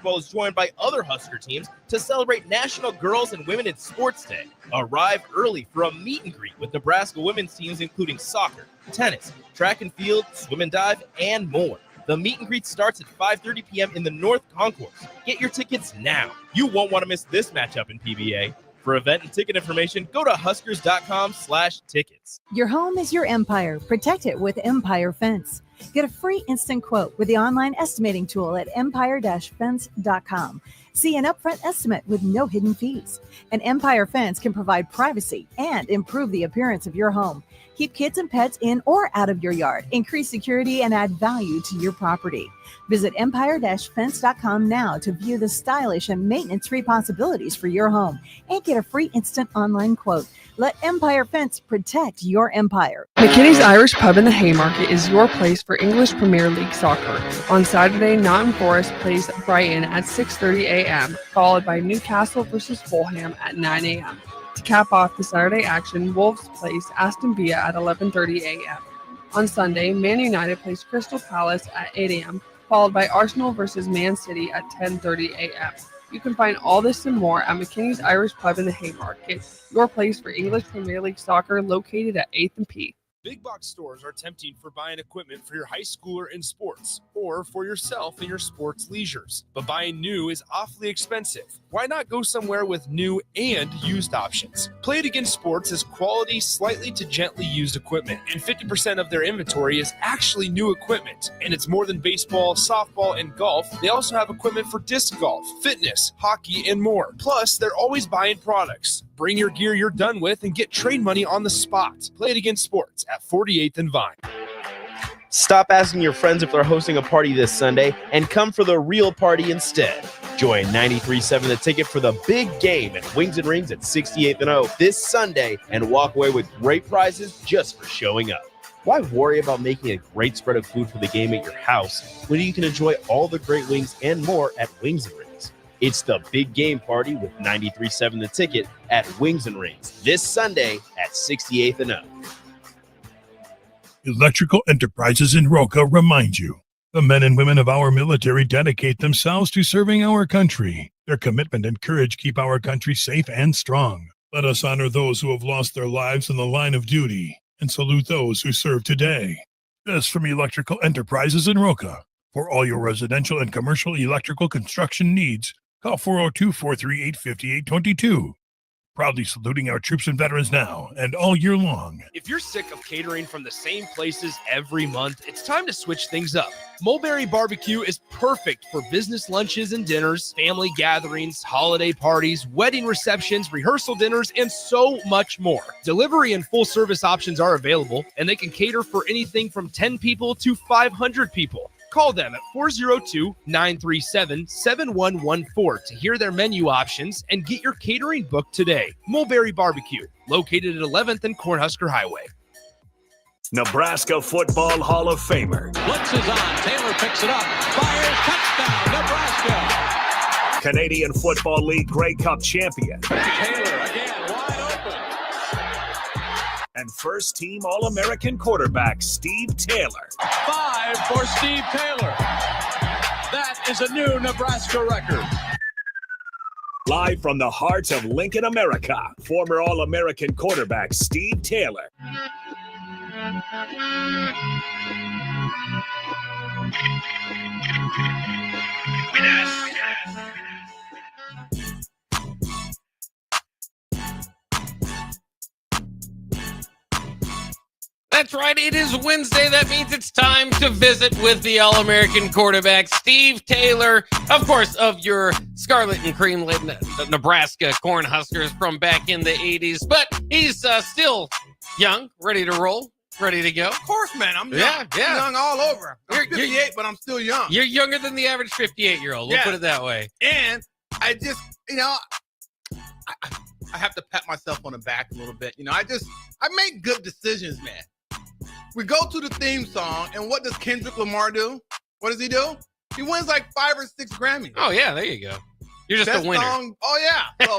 basketball is joined by other Husker teams to celebrate National Girls and Women in Sports Day. Arrive early for a meet and greet with Nebraska women's teams including soccer, tennis, track and field, swim and dive, and more. The meet and greet starts at 5:30 p.m. in the North Concourse. Get your tickets now. You won't want to miss this matchup in PBA. For event and ticket information, go to huskers.com/tickets. Your home is your empire. Protect it with Empire Fence. Get a free instant quote with the online estimating tool at empire-fence.com. See an upfront estimate with no hidden fees. An Empire Fence can provide privacy and improve the appearance of your home. Keep kids and pets in or out of your yard. Increase security and add value to your property. Visit empire-fence.com now to view the stylish and maintenance-free possibilities for your home and get a free instant online quote. Let Empire Fence protect your empire. McKinney's Irish Pub in the Haymarket is your place for English Premier League soccer. On Saturday, Nottingham Forest plays Brighton at 6:30 a.m., followed by Newcastle versus Fulham at 9 a.m. To cap off the Saturday action, Wolves plays Aston Villa at 11:30 a.m. On Sunday, Man United plays Crystal Palace at 8 a.m., followed by Arsenal versus Man City at 10:30 a.m. You can find all this and more at McKinney's Irish Pub in the Haymarket, your place for English Premier League soccer, located at 8th and P. Big box stores are tempting for buying equipment for your high schooler in sports or for yourself in your sports leisures. But buying new is awfully expensive. Why not go somewhere with new and used options? Play It Again Sports is quality, slightly to gently used equipment, and 50% of their inventory is actually new equipment. And it's more than baseball, softball, and golf. They also have equipment for disc golf, fitness, hockey, and more. Plus, they're always buying products. Bring your gear you're done with and get trade money on the spot. Play It Again Sports at 48th and Vine. Stop asking your friends if they're hosting a party this Sunday and come for the real party instead. Join 93.7 The Ticket for the big game at Wings and Rings at 68th and O this Sunday and walk away with great prizes just for showing up. Why worry about making a great spread of food for the game at your house when you can enjoy all the great wings and more at Wings and Rings? It's the big game party with 93.7 The Ticket at Wings and Rings this Sunday at 68th and O. Electrical Enterprises in Roca remind you, the men and women of our military dedicate themselves to serving our country. Their commitment and courage keep our country safe and strong. Let us honor those who have lost their lives in the line of duty and salute those who serve today. This from Electrical Enterprises in Roca. For all your residential and commercial electrical construction needs, call 402-438-5822. Proudly saluting our troops and veterans now and all year long. If you're sick of catering from the same places every month, it's time to switch things up. Mulberry Barbecue is perfect for business lunches and dinners, family gatherings, holiday parties, wedding receptions, rehearsal dinners, and so much more. Delivery and full service options are available, and they can cater for anything from 10 people to 500 people. Call them at 402-937-7114 to hear their menu options and get your catering booked today. Mulberry Barbecue, located at 11th and Cornhusker Highway. Nebraska Football Hall of Famer. Blitz is on. Taylor picks it up. Fires. Touchdown, Nebraska. Canadian Football League Grey Cup champion. Taylor again, wide open. And first-team All-American quarterback Steve Taylor. 5 for Steve Taylor. That is a new Nebraska record. Live from the heart of Lincoln, America, former All-American quarterback Steve Taylor. That's right. It is Wednesday. That means it's time to visit with the All-American quarterback, Steve Taylor, of course, of your Scarlet and Cream-lit Nebraska Cornhuskers from back in the 80s. But he's still young, ready to roll, ready to go. Of course, man. I'm young. Yeah. I'm young all over. I'm 58, but I'm still young. You're younger than the average 58-year-old. We'll put it that way. And I just, I have to pat myself on the back a little bit. I make good decisions, man. We go to the theme song, and what does Kendrick Lamar do? What does he do? He wins like 5 or 6 Grammys. Oh, yeah, there you go. You're just Best a winner. song. Oh yeah. So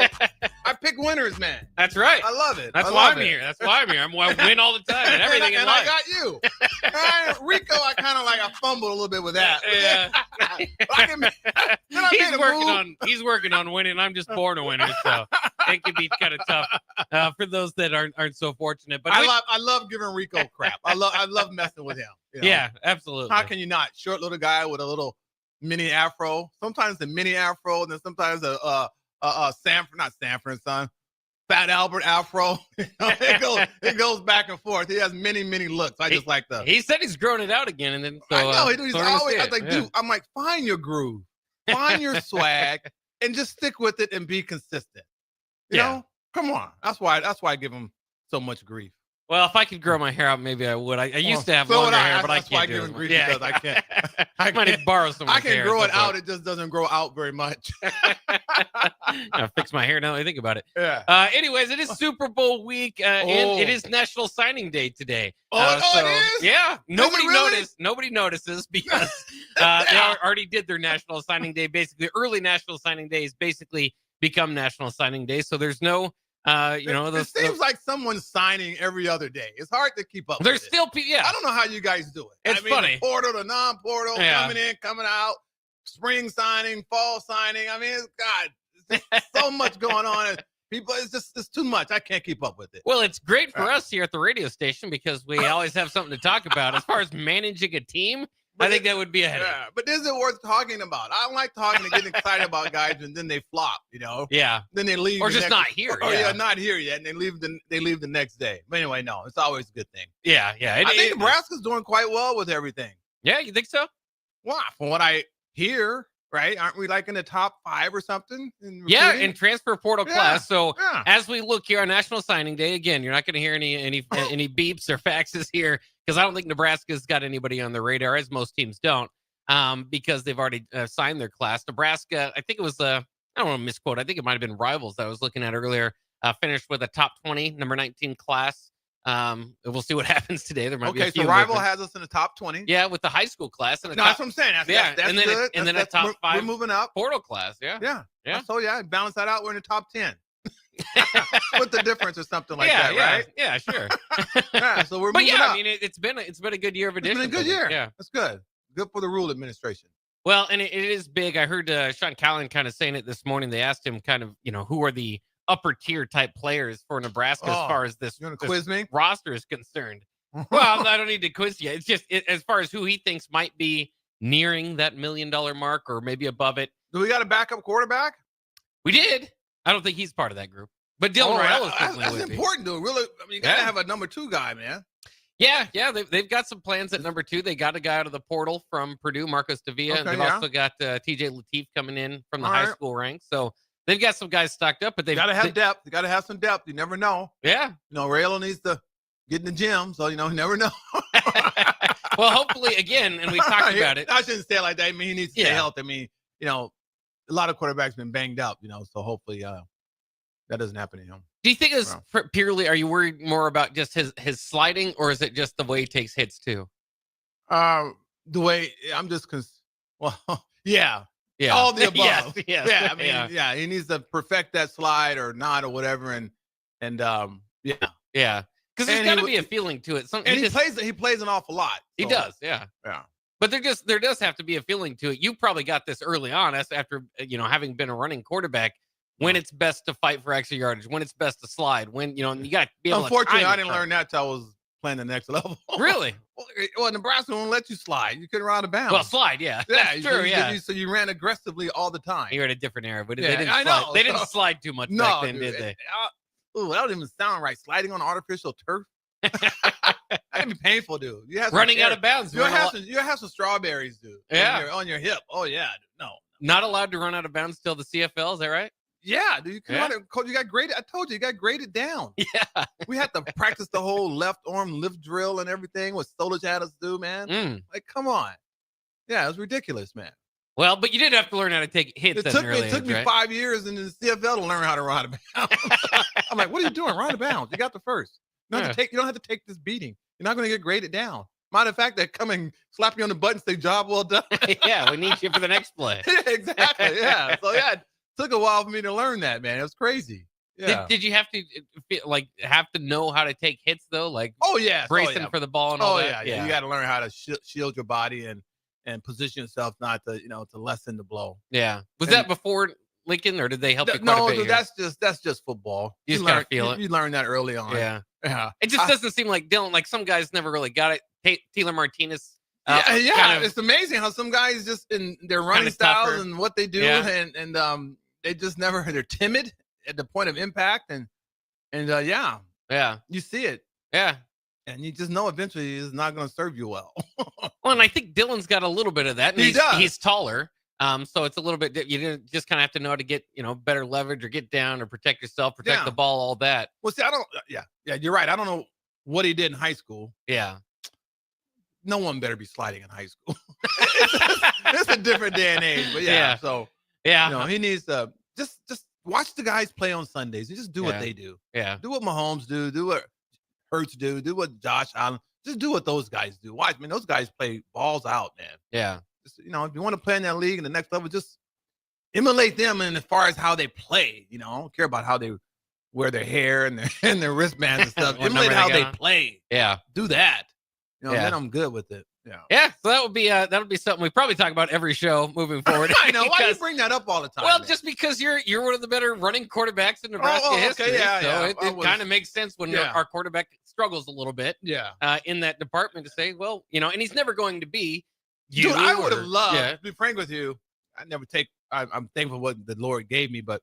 I pick winners, man. That's right. I love it. That's I why love I'm it. here. That's why I'm here. I win all the time and everything in and life. I got you. Rico, I kind of I fumbled a little bit with that. Yeah. Then He's working on winning. I'm just born a winner, so it can be kind of tough for those that aren't so fortunate. But I love giving Rico crap. I love messing with him. you know? Yeah, absolutely. How can you not? Short little guy with a little mini afro. Sometimes the mini afro, and then sometimes Sanford, not Sanford and Son, Fat Albert afro. it goes back and forth. He has many looks. I just like the. He said he's grown it out again, and then so, I know he's so we're gonna always. see I it. was like, Yeah. dude, I'm like, find your groove, find your swag, and just stick with it and be consistent. You Yeah. know, come on. That's why I give him so much grief. Well, if I could grow my hair out, maybe I would. I used to have so would longer I. hair, but I That's why I can't give do him it. grief Yeah, because I can't. I might need to borrow some. I can grow it out. It just doesn't grow out very much. I fix my hair now that I think about it. Yeah. Anyways, it is Super Bowl week, and it is National Signing Day today. It is? Yeah, nobody really? noticed. Nobody notices because they already did their National Signing Day. Basically, early National Signing Day is basically become National Signing Day. So there's no, it seems like someone's signing every other day. It's hard to keep up. There's with still, it. I don't know how you guys do it. It's funny. The portal, the non-portal, Yeah. coming in, coming out, spring signing, fall signing. I mean, it's so much going on. And people, it's too much. I can't keep up with it. Well, it's great for us here at the radio station because we always have something to talk about. As far as managing a team, I think that would be a headache. Yeah, but is it worth talking about? I don't like talking and getting excited about guys and then they flop, Yeah. Then they leave. Or the just next- not here. Or yeah. not here yet, and they leave the next day. But anyway, no, it's always a good thing. Yeah. I think Nebraska's doing quite well with everything. Yeah, you think so? Wow, from what I hear, right? Aren't we like in the top 5 or something? Yeah, in transfer portal class. So yeah. as we look here on National Signing Day, again, you're not going to hear any beeps or faxes here because I don't think Nebraska's got anybody on the radar, as most teams don't, because they've already signed their class. Nebraska, I think it was I don't want to misquote. I think it might have been Rivals that I was looking at earlier. Finished with a top 20, number 19 class. We'll see what happens today. There might be a few so Rival movements. has us in the top 20. Yeah, with the high school class and That's what I'm saying. That's and then good. and then a top 5 We're moving up. portal class. Yeah. Yeah. So balance that out. We're in the top 10. Split the difference or something like that, yeah, right? Yeah, sure. Yeah. So we're But moving yeah, up. I mean, it's been a good year of It's additions. been a good I think. year. Yeah. That's good. Good for the rule administration. Well, and it is big. I heard Sean Callan kind of saying it this morning. They asked him kind of, who are the upper tier type players for Nebraska as far as this, You want to this quiz me? roster is concerned. Well, I don't need to quiz you. It's just as far as who he thinks might be nearing that $1 million mark or maybe above it. Do we got a backup quarterback? We did. I don't think he's part of that group. But Dylan Raiola certainly That's would be. important, dude. Really, I mean, you got to Yeah. have a number 2 guy, man. Yeah. They've got some plans at number 2. They got a guy out of the portal from Purdue, Marcos Davia. Okay, They've yeah. also got TJ Lateef coming in from the All high right. school ranks. So they've got some guys stocked up, but You got to have depth. You got to have some depth. You never know. Yeah. Raiola needs to get in the gym, so you never know. Well, hopefully, again, and we talked about it. I shouldn't say it like that. I mean, he needs to stay Yeah. healthy. I mean, a lot of quarterbacks been banged up, so hopefully that doesn't happen to him. Do you think it's Wow. purely, are you worried more about just his sliding, or is it just the way he takes hits too? The way I'm just yeah. Yeah. All the above. Yes, yes. Yeah, I mean, he needs to perfect that slide or not or whatever, and yeah. Yeah. Because there's And got to he be a feeling to it. And he plays an awful lot. He so, does, yeah. Yeah. But there does have to be a feeling to it. You probably got this early on, after having been a running quarterback, when it's best to fight for extra yardage, when it's best to slide, when and you got to be able. Unfortunately, to I didn't learn that till I was playing the next level. Really? Well, Nebraska won't let you slide. You couldn't run out of bounds. Well, slide, yeah. Yeah, That's true, yeah. So you ran aggressively all the time. You're in a different era, but Yeah, they didn't. I slide. know. They didn't slide too much back then, did they? Ooh, that don't even sound right. Sliding on artificial turf. That'd be painful, dude. You have Running out of bounds. You have some strawberries, dude. Yeah. On your hip. Oh yeah. No. Not allowed to run out of bounds till the CFL. Is that right? Yeah, dude. Yeah. You got graded. I told you got graded down. Yeah. We had to practice the whole left arm lift drill and everything. What Stolich had us do, man. Mm. Like, come on. Yeah, it was ridiculous, man. Well, but you did have to learn how to take hits. It took age, me right? 5 years in the CFL to learn how to run out of bounds. I'm like, what are you doing? Run out of bounds. You got the first. You don't have to take this beating. You're not going to get graded down. Matter of fact, they come and slap you on the butt and say, job well done. Yeah, we need you for the next play. Yeah, exactly. Yeah. So yeah, took a while for me to learn that, man. It was crazy. Yeah. Did you have to know how to take hits though? Like yeah, bracing for the ball and all that? Yeah. You got to learn how to shield your body and position yourself not to to lessen the blow. Yeah. Was that before Lincoln, or did they help you quite a bit? No, that's just football. You just gotta feel it. You learn that early on. Yeah. Yeah. It just doesn't seem like Dylan. Like some guys never really got it. Taylor Martinez. It's amazing how some guys just in their running styles tougher. and what they do, and they just they're timid at the point of impact, and you see it, and you just know eventually it's not going to serve you well. Well, and I think Dylan's got a little bit of that. And does. He's taller, so it's a little bit. You just kind of have to know how to get better leverage or get down or protect yourself, protect the ball, all that. Well, see, I don't. Yeah, you're right. I don't know what he did in high school. Yeah. No one better be sliding in high school. It's a different day and age, but so he needs to just watch the guys play on Sundays and just do what they do. Yeah. Do what Mahomes do what Hurts do what Josh Allen, just do what those guys do. Watch, man, those guys play balls out, man. Yeah. Just, if you want to play in that league in the next level, just emulate them. And as far as how they play, I don't care about how they wear their hair and their wristbands and stuff. Emulate how they play. Yeah. Do that. Then I'm good with it. Yeah. Yeah. So that'll be something we probably talk about every show moving forward. I know. Why do you bring that up all the time? Well, man? just because you're one of the better running quarterbacks in Nebraska history. It kind of makes sense when our quarterback struggles a little bit. Yeah. In that department to say, well, and he's never going to be. Dude, I would have loved. To be frank with you, I'm thankful for what the Lord gave me, but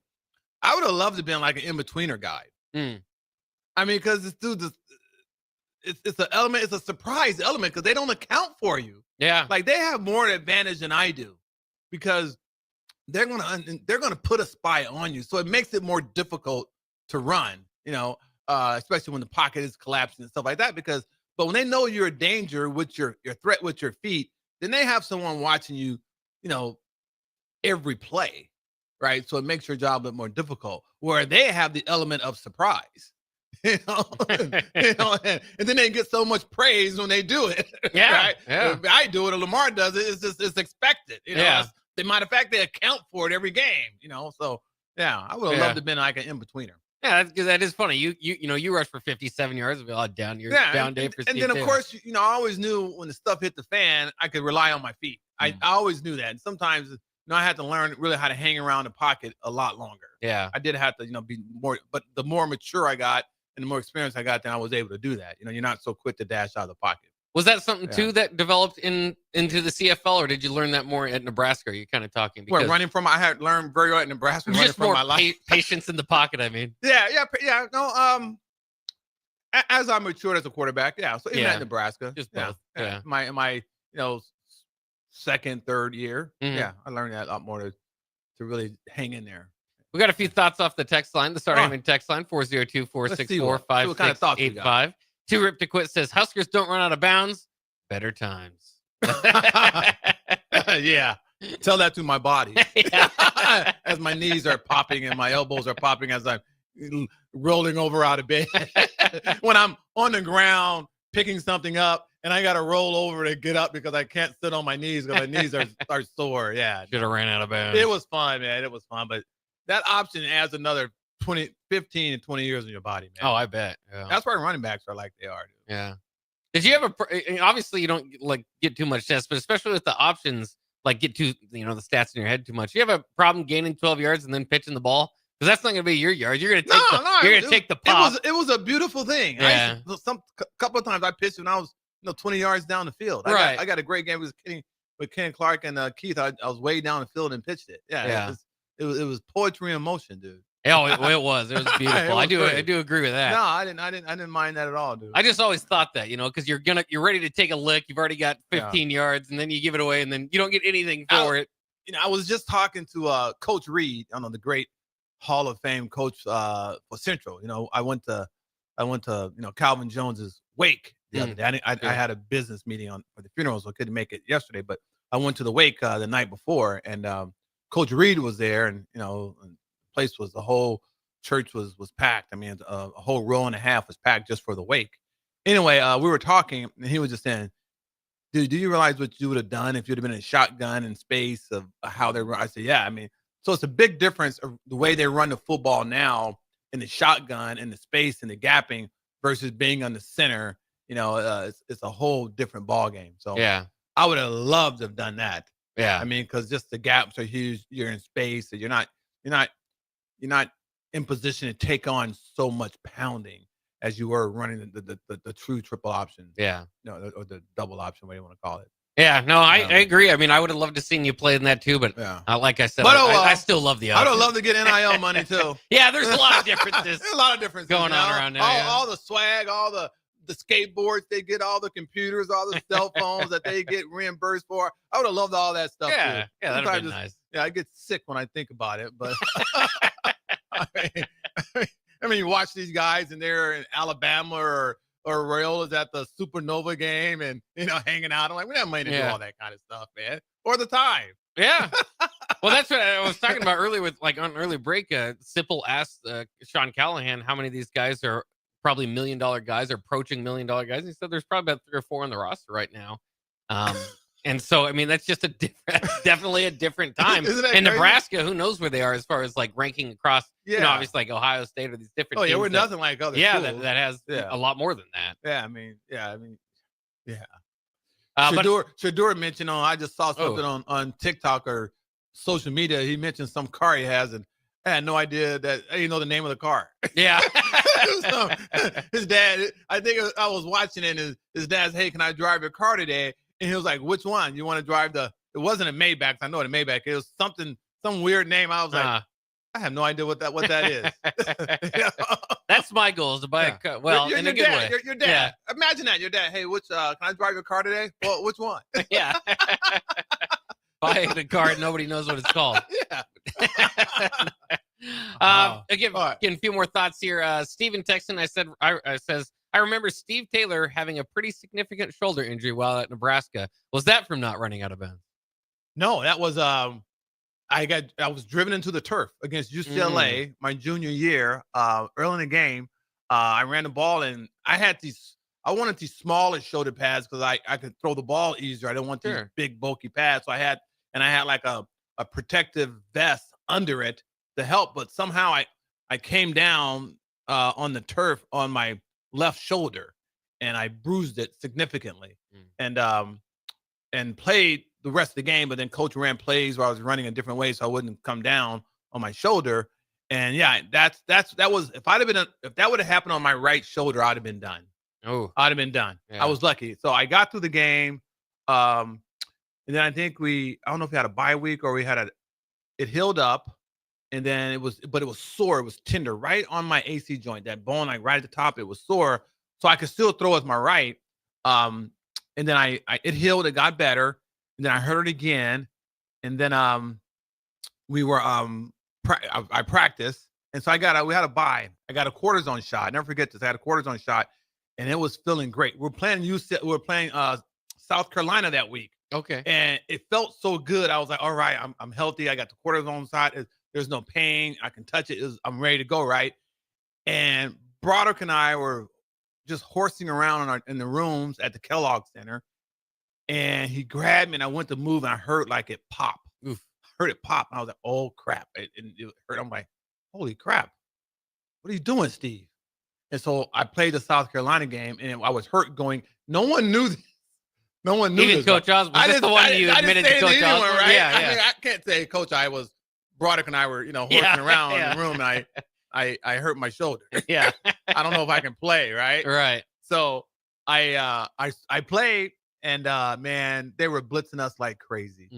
I would have loved to have been like an in-betweener guy. I mean, because this dude it's an element, it's a surprise element because they don't account for you. Yeah. Like they have more advantage than I do because they're gonna put a spy on you. So it makes it more difficult to run, especially when the pocket is collapsing and stuff like that. But when they know you're a danger with your threat with your feet, then they have someone watching you, every play. Right. So it makes your job a bit more difficult where they have the element of surprise. And then they get so much praise when they do it. Yeah, right? Yeah. If I do it or Lamar does it, it's expected. As a matter of fact, they account for it every game. So I would have loved to have been like an in-betweener. Yeah, that is funny. You rushed for 57 yards. It'll be all down your down day for Steve. And then of course, I always knew when the stuff hit the fan, I could rely on my feet. I always knew that. And sometimes I had to learn really how to hang around the pocket a lot longer. Yeah, I did have to be more. But the more mature I got, and the more experience I got, then I was able to do that. You're not so quick to dash out of the pocket. Was that something too that developed into the CFL, or did you learn that more at Nebraska? Are you kind of talking? Because running from, I had learned very well at Nebraska. Just more my life. Patience in the pocket. I mean, yeah. No, as I matured as a quarterback, So even at Nebraska, just both. Yeah. My second, third year, I learned that a lot more to really hang in there. We got a few thoughts off the text line. The Starter Heyman text line, 402-464-5685. Too Ripped to Quit says, Huskers don't run out of bounds. Better times. Yeah. Tell that to my body. As my knees are popping and my elbows are popping as I'm rolling over out of bed. When I'm on the ground picking something up and I got to roll over to get up because I can't sit on my knees because my knees are sore. Yeah. Should have ran out of bounds. It was fun, man. It was fun. But that option adds another 15 to 20 years in your body, man. Oh, I bet. Yeah. That's why running backs are like they are, dude. Yeah. Did you ever, obviously you don't get too much test, but especially with the options, get too, the stats in your head too much. You have a problem gaining 12 yards and then pitching the ball? Because that's not going to be your yards. You're going to take the pop. It was a beautiful thing. Yeah. Couple of times I pitched when I was 20 yards down the field. I got a great game with Ken Clark and Keith. I was way down the field and pitched it. Yeah. It was poetry in motion, dude. Oh, it was. It was beautiful. I do agree with that. No, I didn't mind that at all, dude. I just always thought that, because you're ready to take a lick. You've already got 15 yards, and then you give it away, and then you don't get anything for it. I was just talking to Coach Reed, the great Hall of Fame coach for Central. I went to Calvin Jones's wake the other day. I had a business meeting for the funeral, so I couldn't make it yesterday, but I went to the wake the night before, and Coach Reed was there, and the whole church was packed. I mean, a whole row and a half was packed just for the wake. Anyway, we were talking, and he was just saying, "Dude, do you realize what you would have done if you'd have been in a shotgun in space of how they run?" I said, "Yeah, I mean, So it's a big difference of the way they run the football now in the shotgun and the space and the gapping versus being on the center. It's a whole different ball game. So Yeah. I would have loved to have done that. Yeah. I mean, because just the gaps are huge. You're in space, so you're not in position to take on so much pounding as you were running the true triple option. Yeah. Or the double option, what do you want to call it? Yeah, no, I agree. I mean, I would have loved to seen you play in that too, but like I said, I still love the other. I would love to get NIL money too. Yeah, there's a lot of differences. There's a lot of differences going on around now. All the swag, all the skateboards they get, all the computers, all the cell phones that they get reimbursed for. I would have loved all that stuff Yeah, too. yeah, that'd have been nice. Yeah, I get sick when I think about it, but I mean, you watch these guys and they're in Alabama or Rayola's at the Supernova game and, hanging out. I'm like, we don't have money to do all that kind of stuff, man. Or the time. Yeah. Well, that's what I was talking about earlier with on early break. Sipple asked Sean Callahan how many of these guys are probably $1 million guys or approaching $1 million guys. He said there's probably about 3 or 4 on the roster right now. And so, I mean, that's just definitely a different time. Isn't that in crazy? Nebraska, who knows where they are as far as like ranking across, Yeah. Obviously like Ohio State or these different teams. Oh, yeah, we're that, nothing like other yeah, schools. that has a lot more than that. Yeah, I mean, yeah. But Shador mentioned I just saw something on TikTok or social media. He mentioned some car he has, and I had no idea that I didn't know the name of the car. yeah. So, his dad, I think I was watching it, and his dad's, hey, can I drive your car today? And he was like, which one? You want to drive it wasn't a Maybach. I know what a Maybach is. Some weird name. I was like, I have no idea what that is. That's my goal, is to buy a car. Well, you're in a your good dad. way. Your dad. Yeah. Imagine that. Your dad, hey, which can I drive your car today? Well, which one? Yeah. Buy the car, nobody knows what it's called. Yeah. Again, a few more thoughts here. Steven Texan, says, I remember Steve Taylor having a pretty significant shoulder injury while at Nebraska. Was that from not running out of bounds? No, that was I was driven into the turf against UCLA my junior year. Early in the game, I ran the ball and I wanted these smaller shoulder pads because I could throw the ball easier. I didn't want these big bulky pads. So I had like a protective vest under it to help, but somehow I came down on the turf on my left shoulder and I bruised it significantly and played the rest of the game. But then coach ran plays where I was running a different way so I wouldn't come down on my shoulder. And yeah, that was, if that would have happened on my right shoulder, I'd have been done. Oh, I'd have been done. Yeah. I was lucky. So I got through the game. And then I think I don't know if we had a bye week or it healed up. And then it was sore. It was tender right on my AC joint, that bone, like right at the top. It was sore. So I could still throw with my right. And then it healed. It got better. And then I hurt it again. And then we were I practiced. And so we had a bye. I got a cortisone shot. I never forget this. I had a cortisone shot, and it was feeling great. We're playing South Carolina that week. okay. And it felt so good. I was like, all right, I'm healthy. I got the cortisone shot. There's no pain. I can touch it. I'm ready to go, right? And Broderick and I were just horsing around in the rooms at the Kellogg Center. And he grabbed me, and I went to move, and I heard like it pop. Oof. I heard it pop. And I was like, oh, crap. It hurt. I'm like, holy crap. What are you doing, Steve? And so I played the South Carolina game, and I was hurt going, no one knew this. No one knew Even this. Coach Osborne. Was this the one you admitted to Coach Osborne? Right? Yeah, I mean, I can't say Coach Broderick and I were, horsing around in the room, and I hurt my shoulder. Yeah. I don't know if I can play, right? Right. So I played, and man, they were blitzing us like crazy.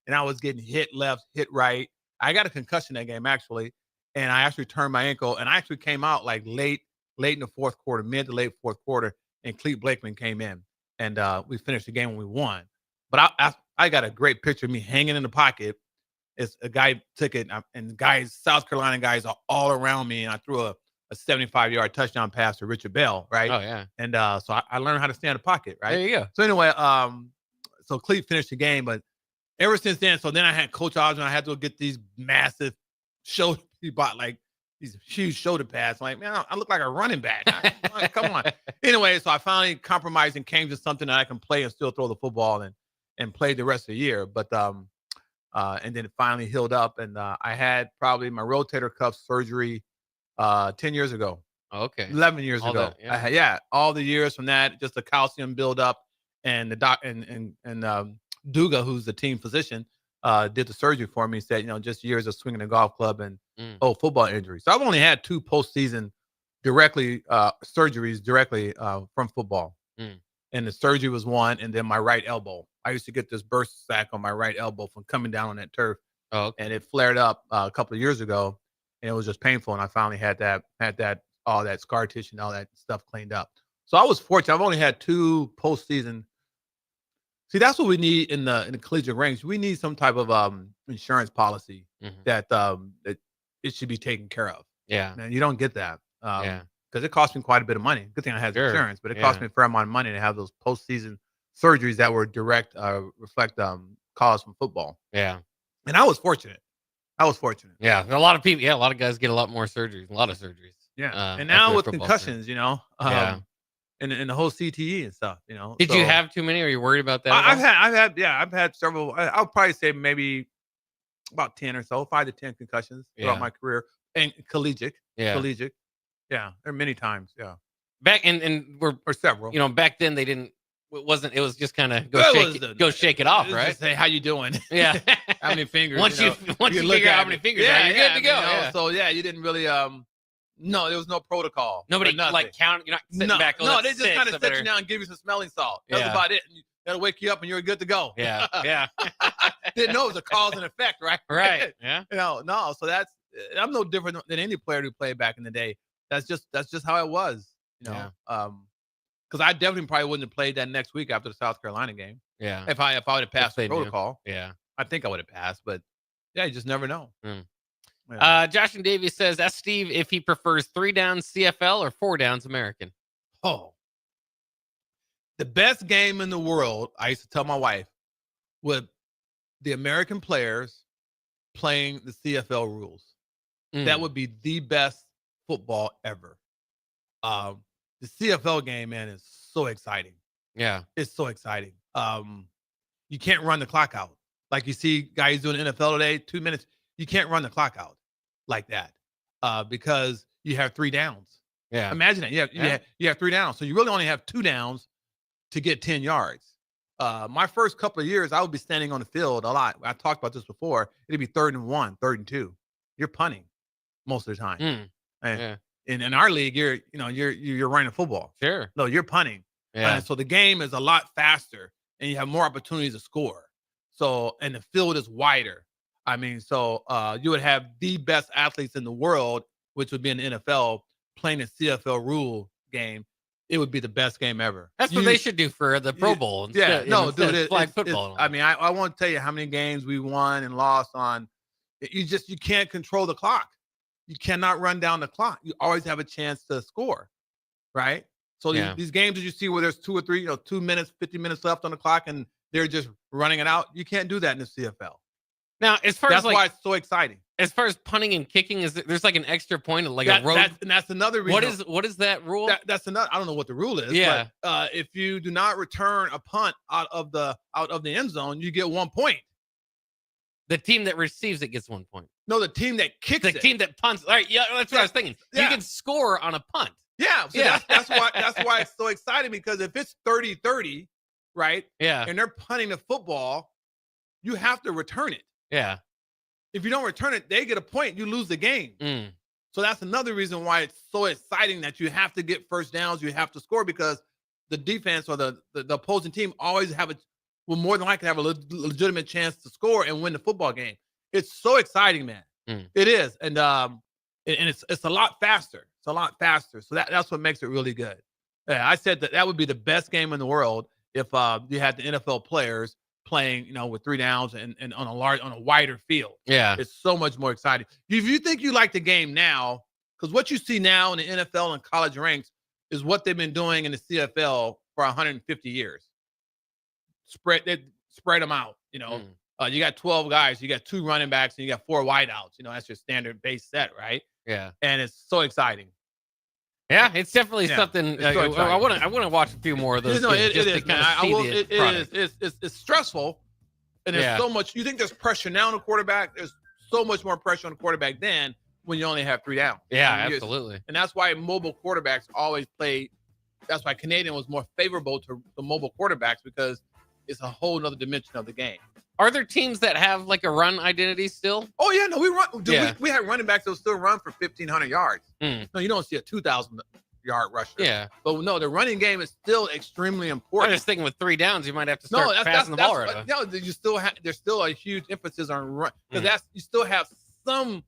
And I was getting hit left, hit right. I got a concussion that game, actually, and I actually turned my ankle, and I actually came out like late in the fourth quarter, mid to late fourth quarter, and Clete Blakeman came in, and we finished the game when we won. But I got a great picture of me hanging in the pocket. It's a guy took it, and South Carolina guys are all around me, and I threw a 75-yard touchdown pass to Richard Bell, right? Oh, yeah. And so I learned how to stay in the pocket, right? There you go. So anyway, so Clete finished the game, but ever since then, so then I had Coach Osborne. I had to get these massive shoulder. He bought like these huge shoulder pads. I'm like, man, I look like a running back. Come on. Anyway, so I finally compromised and came to something that I can play and still throw the football and play the rest of the year. But and then it finally healed up. And I had probably my rotator cuff surgery 10 years ago. Okay. 11 years All ago. that, yeah. All the years from that, just the calcium buildup, and the doc and Duga, who's the team physician, did the surgery for me. Said, just years of swinging a golf club and football injuries. So I've only had 2 postseason surgeries directly from football. And the surgery was one, and then my right elbow. I used to get this burst sack on my right elbow from coming down on that turf, and it flared up a couple of years ago, and it was just painful. And I finally had all that scar tissue and all that stuff cleaned up. So I was fortunate. I've only had 2 postseason. See, that's what we need in the collegiate ranks. We need some type of insurance policy that it should be taken care of. Yeah. And you don't get that. Because it cost me quite a bit of money. Good thing I had insurance, but it cost me a fair amount of money to have those postseason surgeries that were direct reflect cause from football. Yeah. And I was fortunate. Yeah. A lot of people. Yeah. A lot of guys get a lot more surgeries. A lot of surgeries. Yeah. And now with concussions, yeah. And the whole CTE and stuff, Did you have too many? Are you worried about that? I've had several. I'll probably say maybe about 10 or so, 5 to 10 concussions throughout my career, and collegiate. Yeah, there are many times. Yeah, back and or several. Back then they didn't. It wasn't. It was just kind of go shake it off, right? Say how you doing. Yeah, how many fingers? Once you figure out how many fingers, you're good to go. So you didn't really no, there was no protocol. Nobody like count. You're not sitting back. No, they just kind of sit you down and give you some smelling salt. That's about it. That'll wake you up and you're good to go. Yeah. Didn't know it was a cause and effect, right? Right. Yeah. No. So I'm no different than any player who played back in the day. That's just how it was. Because I definitely probably wouldn't have played that next week after the South Carolina game. Yeah. If I would have passed the protocol. Yeah. I think I would have passed, but you just never know. Yeah. Josh and Davey says, ask Steve if he prefers 3 downs CFL or 4 downs American. Oh, the best game in the world, I used to tell my wife, with the American players playing the CFL rules. That would be the best football ever. The CFL game, man, is so exciting. Yeah. It's so exciting. You can't run the clock out. Like you see guys doing NFL today, 2 minutes. You can't run the clock out like that because you have 3 downs. Yeah. Imagine that. You have 3 downs. So you really only have 2 downs to get 10 yards. My first couple of years, I would be standing on the field a lot. I talked about this before. It'd be 3rd and 1, 3rd and 2. You're punting most of the time. And in our league, you're running football. Sure. No, you're punting. Yeah. So the game is a lot faster and you have more opportunities to score. So, and the field is wider. I mean, so you would have the best athletes in the world, which would be in the NFL, playing a CFL rule game. It would be the best game ever. That's what they should do for the Pro Bowl. Instead, dude, flag football. I mean, I won't tell you how many games we won and lost on. You can't control the clock. You cannot run down the clock. You always have a chance to score, right? So these games that you see where there's 2 or 3, 2 minutes, 50 minutes left on the clock, and they're just running it out. You can't do that in the CFL. Now, as far as why it's so exciting. As far as punting and kicking, there's like an extra point, like a road. And that's another reason. What is that rule? That's another. I don't know what the rule is. Yeah. But, if you do not return a punt out of the end zone, you get 1 point. The team that receives it gets 1 point. No, the team that kicks it. The team that punts. All right. Yeah, that's what I was thinking. Yeah. You can score on a punt. Yeah. So that's why it's so exciting, because if it's 30-30, right? Yeah. And they're punting the football, you have to return it. Yeah. If you don't return it, they get a point. You lose the game. So that's another reason why it's so exciting that you have to get first downs. You have to score, because the defense or the opposing team always will more than likely have a legitimate chance to score and win the football game. It's so exciting, man. It is. And it's a lot faster. It's a lot faster. So that's what makes it really good. Yeah, I said that would be the best game in the world if you had the NFL players playing, with 3 downs and on a wider field. Yeah. It's so much more exciting. If you think you like the game now, because what you see now in the NFL and college ranks is what they've been doing in the CFL for 150 years. Spread them out, you got 12 guys, you got 2 running backs, and you got 4 wideouts. That's your standard base set, right? Yeah. And it's so exciting. Yeah, it's definitely something. So I want to watch a few more of those. It is, man. It's stressful. And there's so much. You think there's pressure now on the quarterback? There's so much more pressure on the quarterback then when you only have 3 downs. Yeah, absolutely. And that's why mobile quarterbacks always play. That's why Canadian was more favorable to the mobile quarterbacks, because it's a whole nother dimension of the game. Are there teams that have like a run identity still? Oh yeah, no, we run. Dude, we had running backs that will still run for 1,500 yards. No, you don't see a 2,000-yard rusher. Yeah, but no, the running game is still extremely important. I'm just thinking with 3 downs, you might have to start passing the ball around. No, you still have. There's still a huge emphasis on run, because you still have some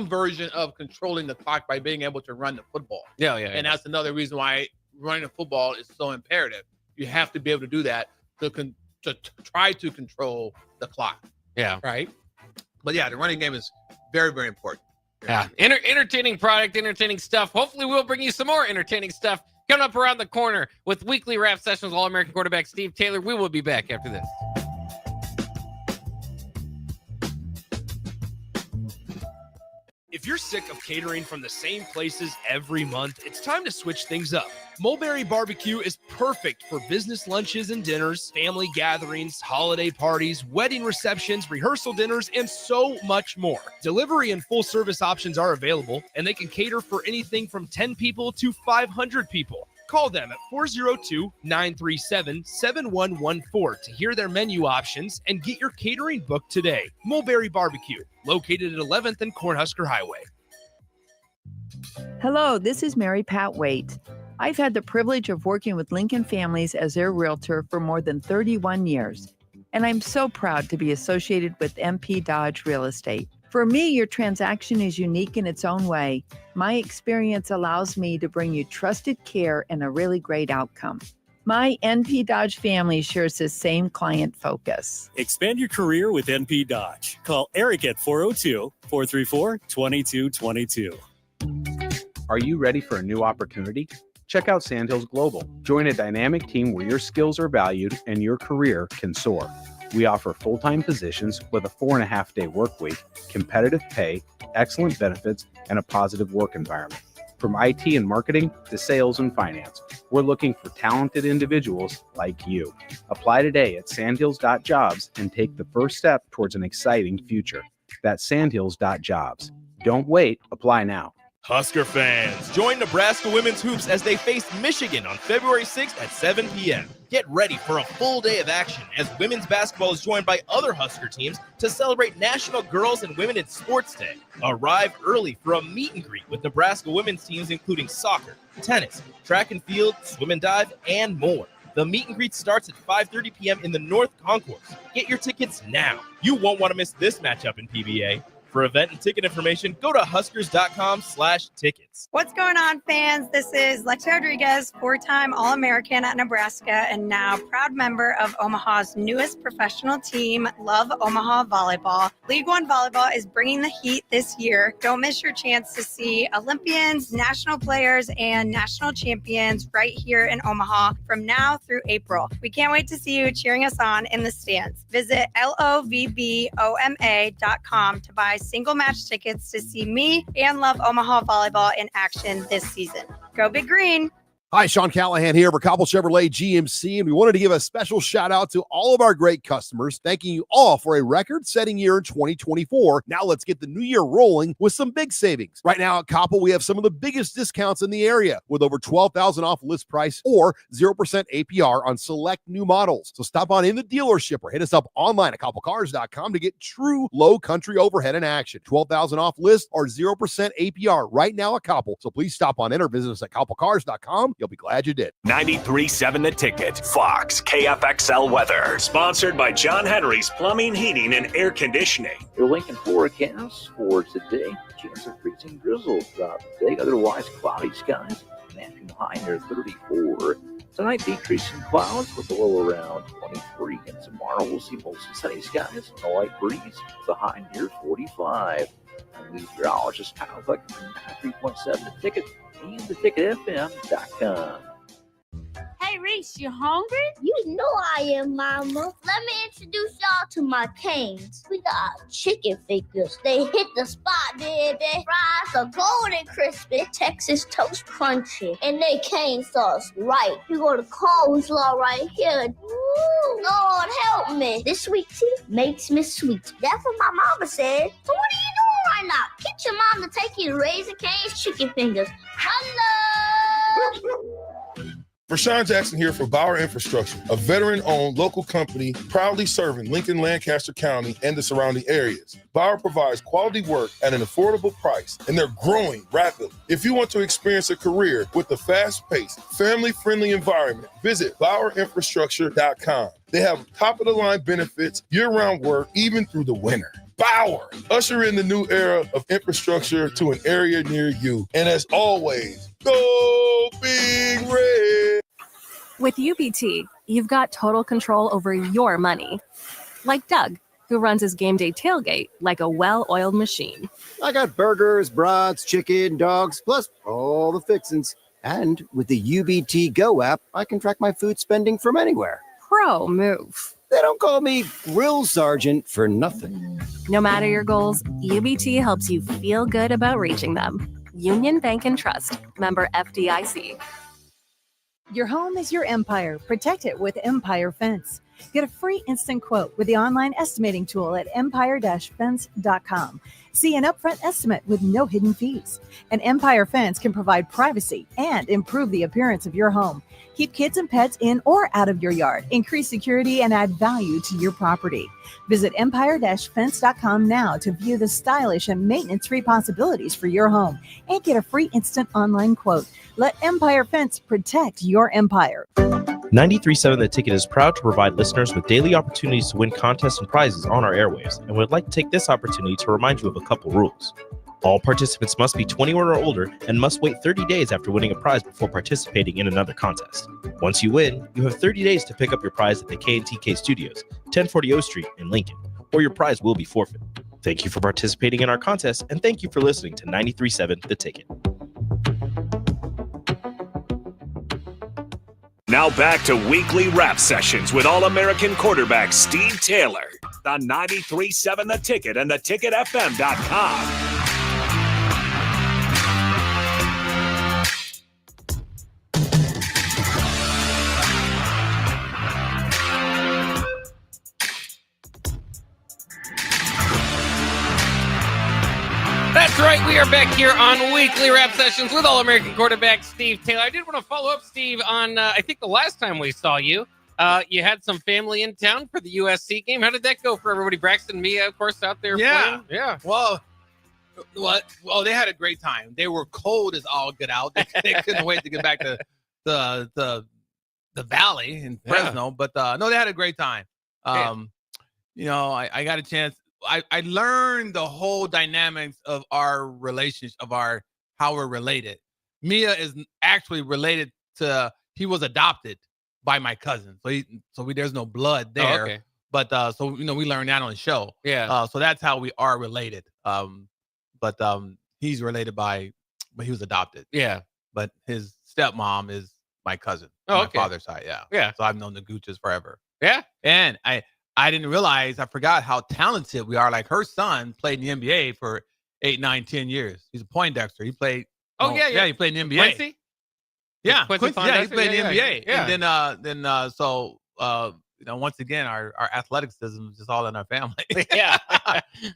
version of controlling the clock by being able to run the football. Yeah. And that's another reason why running the football is so imperative. You have to be able to do that to try to control the clock. Yeah. Right. But yeah, the running game is very, very important. Yeah. Entertaining product, entertaining stuff. Hopefully we'll bring you some more entertaining stuff coming up around the corner with weekly rap sessions. All-American quarterback Steve Taylor. We will be back after this. If you're sick of catering from the same places every month, it's time to switch things up. Mulberry Barbecue is perfect for business lunches and dinners, family gatherings, holiday parties, wedding receptions, rehearsal dinners, and so much more. Delivery and full service options are available, and they can cater for anything from 10 people to 500 people. Call them at 402-937-7114 to hear their menu options and get your catering booked today. Mulberry Barbecue, located at 11th and Cornhusker Highway. Hello, this is Mary Pat Waite. I've had the privilege of working with Lincoln Families as their realtor for more than 31 years, and I'm so proud to be associated with MP Dodge Real Estate. For me, your transaction is unique in its own way. My experience allows me to bring you trusted care and a really great outcome. My NP Dodge family shares the same client focus. Expand your career with NP Dodge. Call Eric at 402-434-2222. Are you ready for a new opportunity? Check out Sandhills Global. Join a dynamic team where your skills are valued and your career can soar. We offer full-time positions with a 4.5-day work week, competitive pay, excellent benefits, and a positive work environment. From IT and marketing to sales and finance, we're looking for talented individuals like you. Apply today at sandhills.jobs and take the first step towards an exciting future. That's sandhills.jobs. Don't wait. Apply now. Husker fans, join Nebraska Women's Hoops as they face Michigan on February 6th at 7 p.m. Get ready for a full day of action as women's basketball is joined by other Husker teams to celebrate National Girls and Women in Sports Day. Arrive early for a meet and greet with Nebraska women's teams including soccer, tennis, track and field, swim and dive, and more. The meet and greet starts at 5:30 p.m. in the North Concourse. Get your tickets now. You won't want to miss this matchup in PBA. For event and ticket information, go to huskers.com/tickets. What's going on, fans? This is Lexi Rodriguez, 4-time All-American at Nebraska and now proud member of Omaha's newest professional team, Love Omaha Volleyball. League One Volleyball is bringing the heat this year. Don't miss your chance to see Olympians, national players, and national champions right here in Omaha from now through April. We can't wait to see you cheering us on in the stands. Visit lovboma.com to buy single match tickets to see me and Love Omaha Volleyball in action this season. Go Big Green! Hi, Sean Callahan here for Cobble Chevrolet GMC, and we wanted to give a special shout out to all of our great customers, thanking you all for a record-setting year in 2024. Now let's get the new year rolling with some big savings. Right now at Cobble, we have some of the biggest discounts in the area with over $12,000 off list price or 0% APR on select new models. So stop on in the dealership or hit us up online at cobblecars.com to get true low country overhead in action. $12,000 off list or 0% APR right now at Cobble. So please stop on in or visit us at cobblecars.com. You'll be glad you did. 93.7 The Ticket, Fox, KFXL weather. Sponsored by John Henry's Plumbing, Heating, and Air Conditioning. Your Lincoln forecast for today. Chance of freezing drizzle throughout the day. Otherwise, cloudy skies. National high near 34. Tonight, decreasing clouds with a low around 23. And tomorrow, we'll see mostly sunny skies and a light breeze with a high near 45. I'm meteorologist Kyle Buck from 93.7 The Ticket and theticketfm.com. Hey, Hey, Reese, you hungry? You know I am, Mama. Let me introduce y'all to my canes. We got chicken fingers. They hit the spot, baby. Fries are golden crispy, Texas toast crunchy, and they cane sauce right. You got a coleslaw right here. Ooh, Lord help me. This sweet tea makes me sweet. That's what my mama said. So what are you doing right now? Get your mom to take you to Raising Cane's chicken fingers. Hello. Rashawn Jackson here for Bauer Infrastructure, a veteran-owned local company proudly serving Lincoln, Lancaster County, and the surrounding areas. Bauer provides quality work at an affordable price, and they're growing rapidly. If you want to experience a career with a fast-paced, family-friendly environment, visit BauerInfrastructure.com. They have top-of-the-line benefits, year-round work, even through the winter. Bauer, usher in the new era of infrastructure to an area near you. And as always, go Big Red. With UBT, you've got total control over your money. Like Doug, who runs his game day tailgate like a well-oiled machine. I got burgers, brats, chicken, dogs, plus all the fixins. And with the UBT Go app, I can track my food spending from anywhere. Pro move. They don't call me Grill Sergeant for nothing. No matter your goals, UBT helps you feel good about reaching them. Union Bank and Trust, member FDIC. Your home is your empire. Protect it with Empire Fence. Get a free instant quote with the online estimating tool at empire-fence.com. See an upfront estimate with no hidden fees. And Empire Fence can provide privacy and improve the appearance of your home. Keep kids and pets in or out of your yard. Increase security and add value to your property. Visit empire-fence.com now to view the stylish and maintenance-free possibilities for your home and get a free instant online quote. Let Empire Fence protect your empire. 93.7 The Ticket is proud to provide listeners with daily opportunities to win contests and prizes on our airwaves, and would like to take this opportunity to remind you of a couple rules. All participants must be 21 or older and must wait 30 days after winning a prize before participating in another contest. Once you win, you have 30 days to pick up your prize at the K&TK Studios, 1040 O Street in Lincoln, or your prize will be forfeit. Thank you for participating in our contest, and thank you for listening to 93.7 The Ticket. Now back to weekly rap sessions with All-American quarterback Steve Taylor on 93.7 The Ticket and theticketfm.com. That's right. We are back here on weekly rap sessions with All-American quarterback Steve Taylor. I did want to follow up, Steve, on I think the last time we saw you. You had some family in town for the USC game. How did that go for everybody? Braxton, Mia, of course, out there playing. Yeah. Well, they had a great time. They were cold as all get out. They couldn't wait to get back to the Valley in Fresno. But no, they had a great time. You know, I got a chance. I learned the whole dynamics of our relationship, of how we're related. Mia is actually related to, he was adopted by my cousin. So there's no blood there. Oh, okay. But so you know, we learned that on the show. Yeah. So that's how we are related. But he's related but he was adopted. Yeah. But his stepmom is my cousin. Oh, on okay. My father's side. Yeah. Yeah. So I've known the Gooches forever. Yeah. And I didn't realize, I forgot how talented we are. Like, her son played in the NBA for 8, 9, 10 years. He's a Poindexter. He played. He played in the NBA. Quincy? Yeah, Quincy he played in the NBA. Yeah. And then you know, once again, our athleticism is just all in our family. Yeah.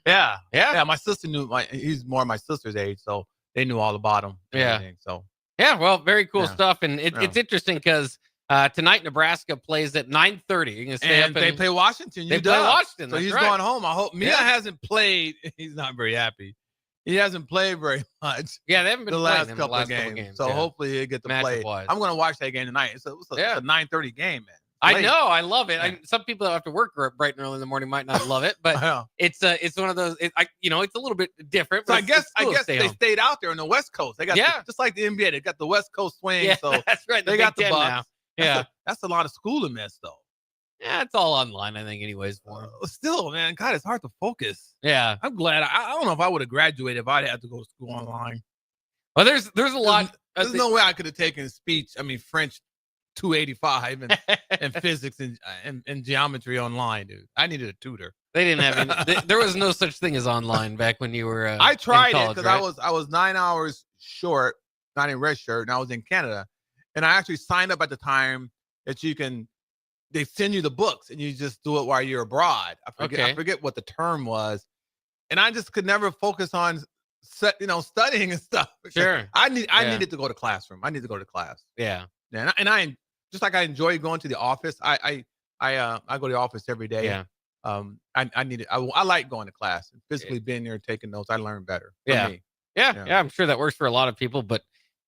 Yeah. My sister he's more my sister's age, so they knew all about him. Yeah. So yeah, well, very cool stuff, and it's interesting because tonight Nebraska plays at 9:30. You can stay up they play Washington. They play Washington. So that's he's right. going home. I hope Mia hasn't played. He's not very happy. He hasn't played very much. Yeah, they haven't been the playing last in couple the of last games. couple So hopefully he'll get to play. Matchup-wise. I'm going to watch that game tonight. It's a 9:30 game, man. I know, I love it. Some people that have to work bright and early in the morning might not love it, but it's one of those. It's a little bit different. So But I guess they stayed out there on the West Coast. They got just like the NBA. They got the West Coast swing. Yeah, so that's right. They got the Big Ten Bucks. now. Yeah, that's a lot of school to miss, though. Yeah, it's all online, I think, anyways. For still, man, God, it's hard to focus. Yeah, I'm glad. I don't know if I would have graduated if I'd had to go to school online. Well, there's a lot. There's no way I could have taken speech. I mean, French 285 and physics and geometry online, dude. I needed a tutor. They didn't have any. There was no such thing as online back when you were. I tried in college, it because right? I was 9 hours short, not in red shirt, and I was in Canada, and I actually signed up at the time that they send you the books and you just do it while you're abroad. I forget what the term was, and I just could never focus on studying and stuff. Sure. I needed to go to classroom. I need to go to class. Yeah. Yeah, and I just like I enjoy going to the office. I go to the office every day. Yeah. I need it. I like going to class and physically being there and taking notes. I learn better. Yeah. Me. Yeah. I'm sure that works for a lot of people, but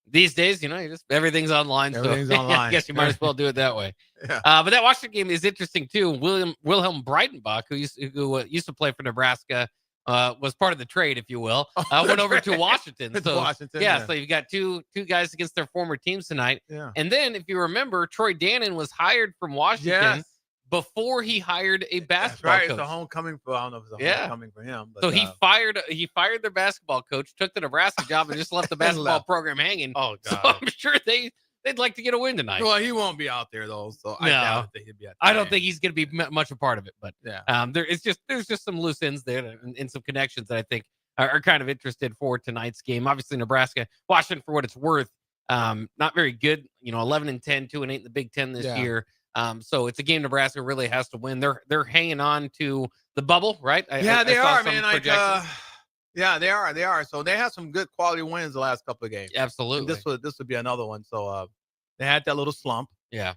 these days, everything's online. Everything's so online. I guess you might as well do it that way. Yeah. But that Washington game is interesting too. Wilhelm Breitenbach, who used to play for Nebraska, was part of the trade, if you will. Went over to Washington. So Washington, so you've got two guys against their former teams tonight. Yeah. And then, if you remember, Troy Dannon was hired from Washington before he hired a basketball That's right. coach. It's a homecoming for I don't know if it's a homecoming for him. But, So he fired their basketball coach, took the Nebraska job, and just left the basketball program hanging. Oh God! So I'm sure they'd like to get a win tonight. Well, he won't be out there though, so I doubt that he'd be out there. I don't think he's going to be much a part of it, but yeah, there's just some loose ends there and some connections that I think are kind of interested for tonight's game. Obviously, Nebraska, Washington, for what it's worth, not very good. 11-10, 2-8 in the Big Ten this year. So it's a game Nebraska really has to win. They're hanging on to the bubble, right? They are, man. Yeah, they are. They are. So they had some good quality wins the last couple of games. Absolutely. And this would be another one. So they had that little slump. Yeah.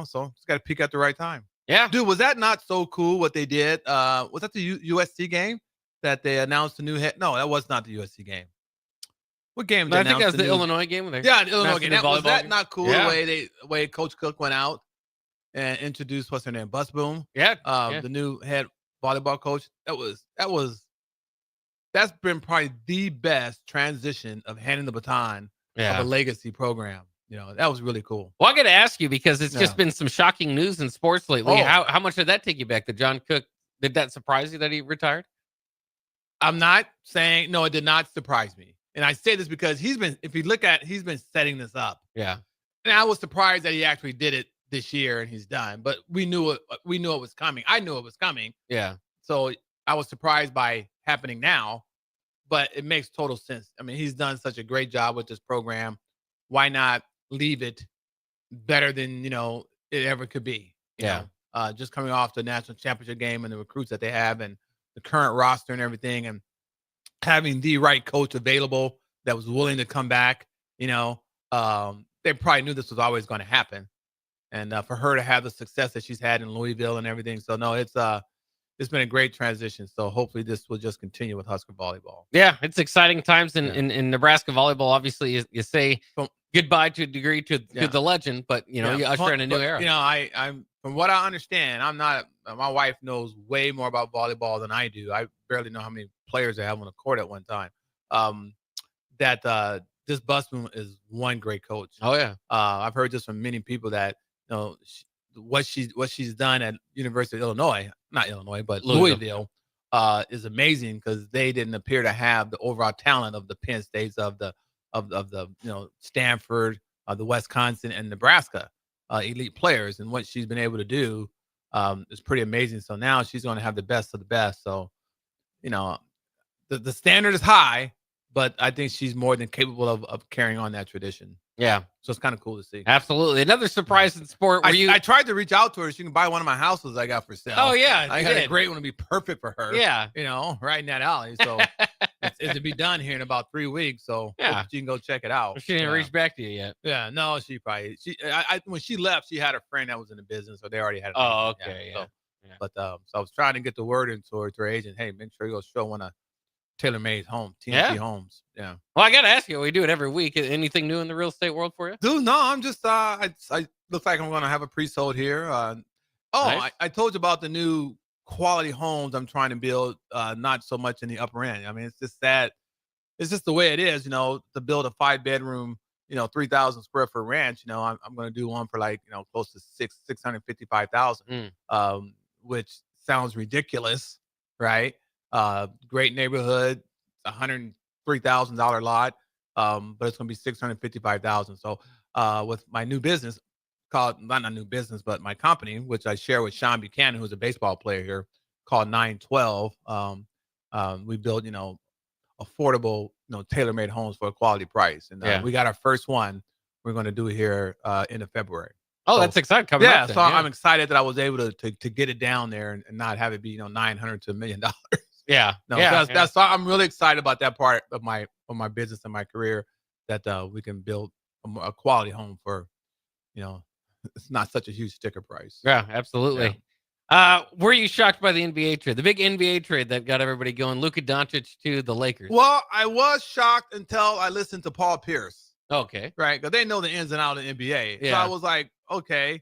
So it's got to peak at the right time. Yeah. Dude, was that not so cool what they did? Was that the USC game that they announced the new head? No, that was not the USC game. What game? I think that was the Illinois game. The Illinois game. Was that not cool? Yeah. The way Coach Cook went out and introduced what's her name, Bus Boom. Yeah. The new head volleyball coach. That's been probably the best transition of handing the baton of a legacy program. That was really cool. Well, I got to ask you because it's just been some shocking news in sports lately. Oh. How much did that take you back? Did John Cook, did that surprise you that he retired? I'm not saying, no, it did not surprise me. And I say this because he's been setting this up. Yeah. And I was surprised that he actually did it this year and he's done. But we knew it was coming. I knew it was coming. Yeah. So I was surprised by happening now, but it makes total sense. I mean, he's done such a great job with this program. Why not leave it better than, it ever could be? You know? Just coming off the national championship game and the recruits that they have and the current roster and everything, and having the right coach available that was willing to come back, they probably knew this was always going to happen. And for her to have the success that she's had in Louisville and everything. So no, it's been a great transition. So hopefully this will just continue with Husker volleyball. Yeah, it's exciting times in Nebraska volleyball. Obviously, you say goodbye to a degree to the legend, but you usher in a new era. I'm from what I understand, my wife knows way more about volleyball than I do. I barely know how many players they have on the court at one time. That this Busman is one great coach. Oh yeah. I've heard this from many people that what she's done at University of Illinois, not Illinois, but Louisville, is amazing because they didn't appear to have the overall talent of the Penn States, of the Stanford, the Wisconsin and Nebraska elite players, and what she's been able to do is pretty amazing. So now she's going to have the best of the best. So the standard is high, but I think she's more than capable of carrying on that tradition. Yeah. So it's kind of cool to see. Absolutely. Another surprise in sport. I tried to reach out to her. She can buy one of my houses I got for sale. Oh, yeah. I got a great one to be perfect for her. Yeah. Right in that alley. So it's to be done here in about 3 weeks. So yeah, she can go check it out. She didn't reach back to you yet. Yeah. No, when she left, she had a friend that was in the business, so they already had it. Oh, okay. Yeah. But so I was trying to get the word into her agent. Hey, make sure you go show one of TaylorMade's home, TNT Homes. Yeah. Well, I got to ask you, we do it every week. Anything new in the real estate world for you? Dude, no, I'm just, I look like I'm going to have a pre-sold here. Nice. I told you about the new quality homes I'm trying to build, not so much in the upper end. I mean, it's just that, it's just the way it is, to build a 5-bedroom, 3,000 square foot ranch. I'm going to do one for close to $655,000, which sounds ridiculous, right? Great neighborhood, $103,000 lot, but it's going to be $655,000. So with my new business, called, not a new business, but my company, which I share with Sean Buchanan, who's a baseball player here, called 912. We build, affordable, tailor-made homes for a quality price. And we got our first one we're going to do here end of February. Oh, that's exciting. Coming up then, I'm excited that I was able to get it down there and not have it be, $900 to $1 million. Yeah. That's I'm really excited about that part of my business and my career, that we can build a quality home for, it's not such a huge sticker price. Yeah, absolutely. Were you shocked by the NBA trade, the big NBA trade that got everybody going? Luka Doncic to the Lakers. Well, I was shocked until I listened to Paul Pierce. Okay. Right. Because they know the ins and outs of the NBA. Yeah. So I was like, okay,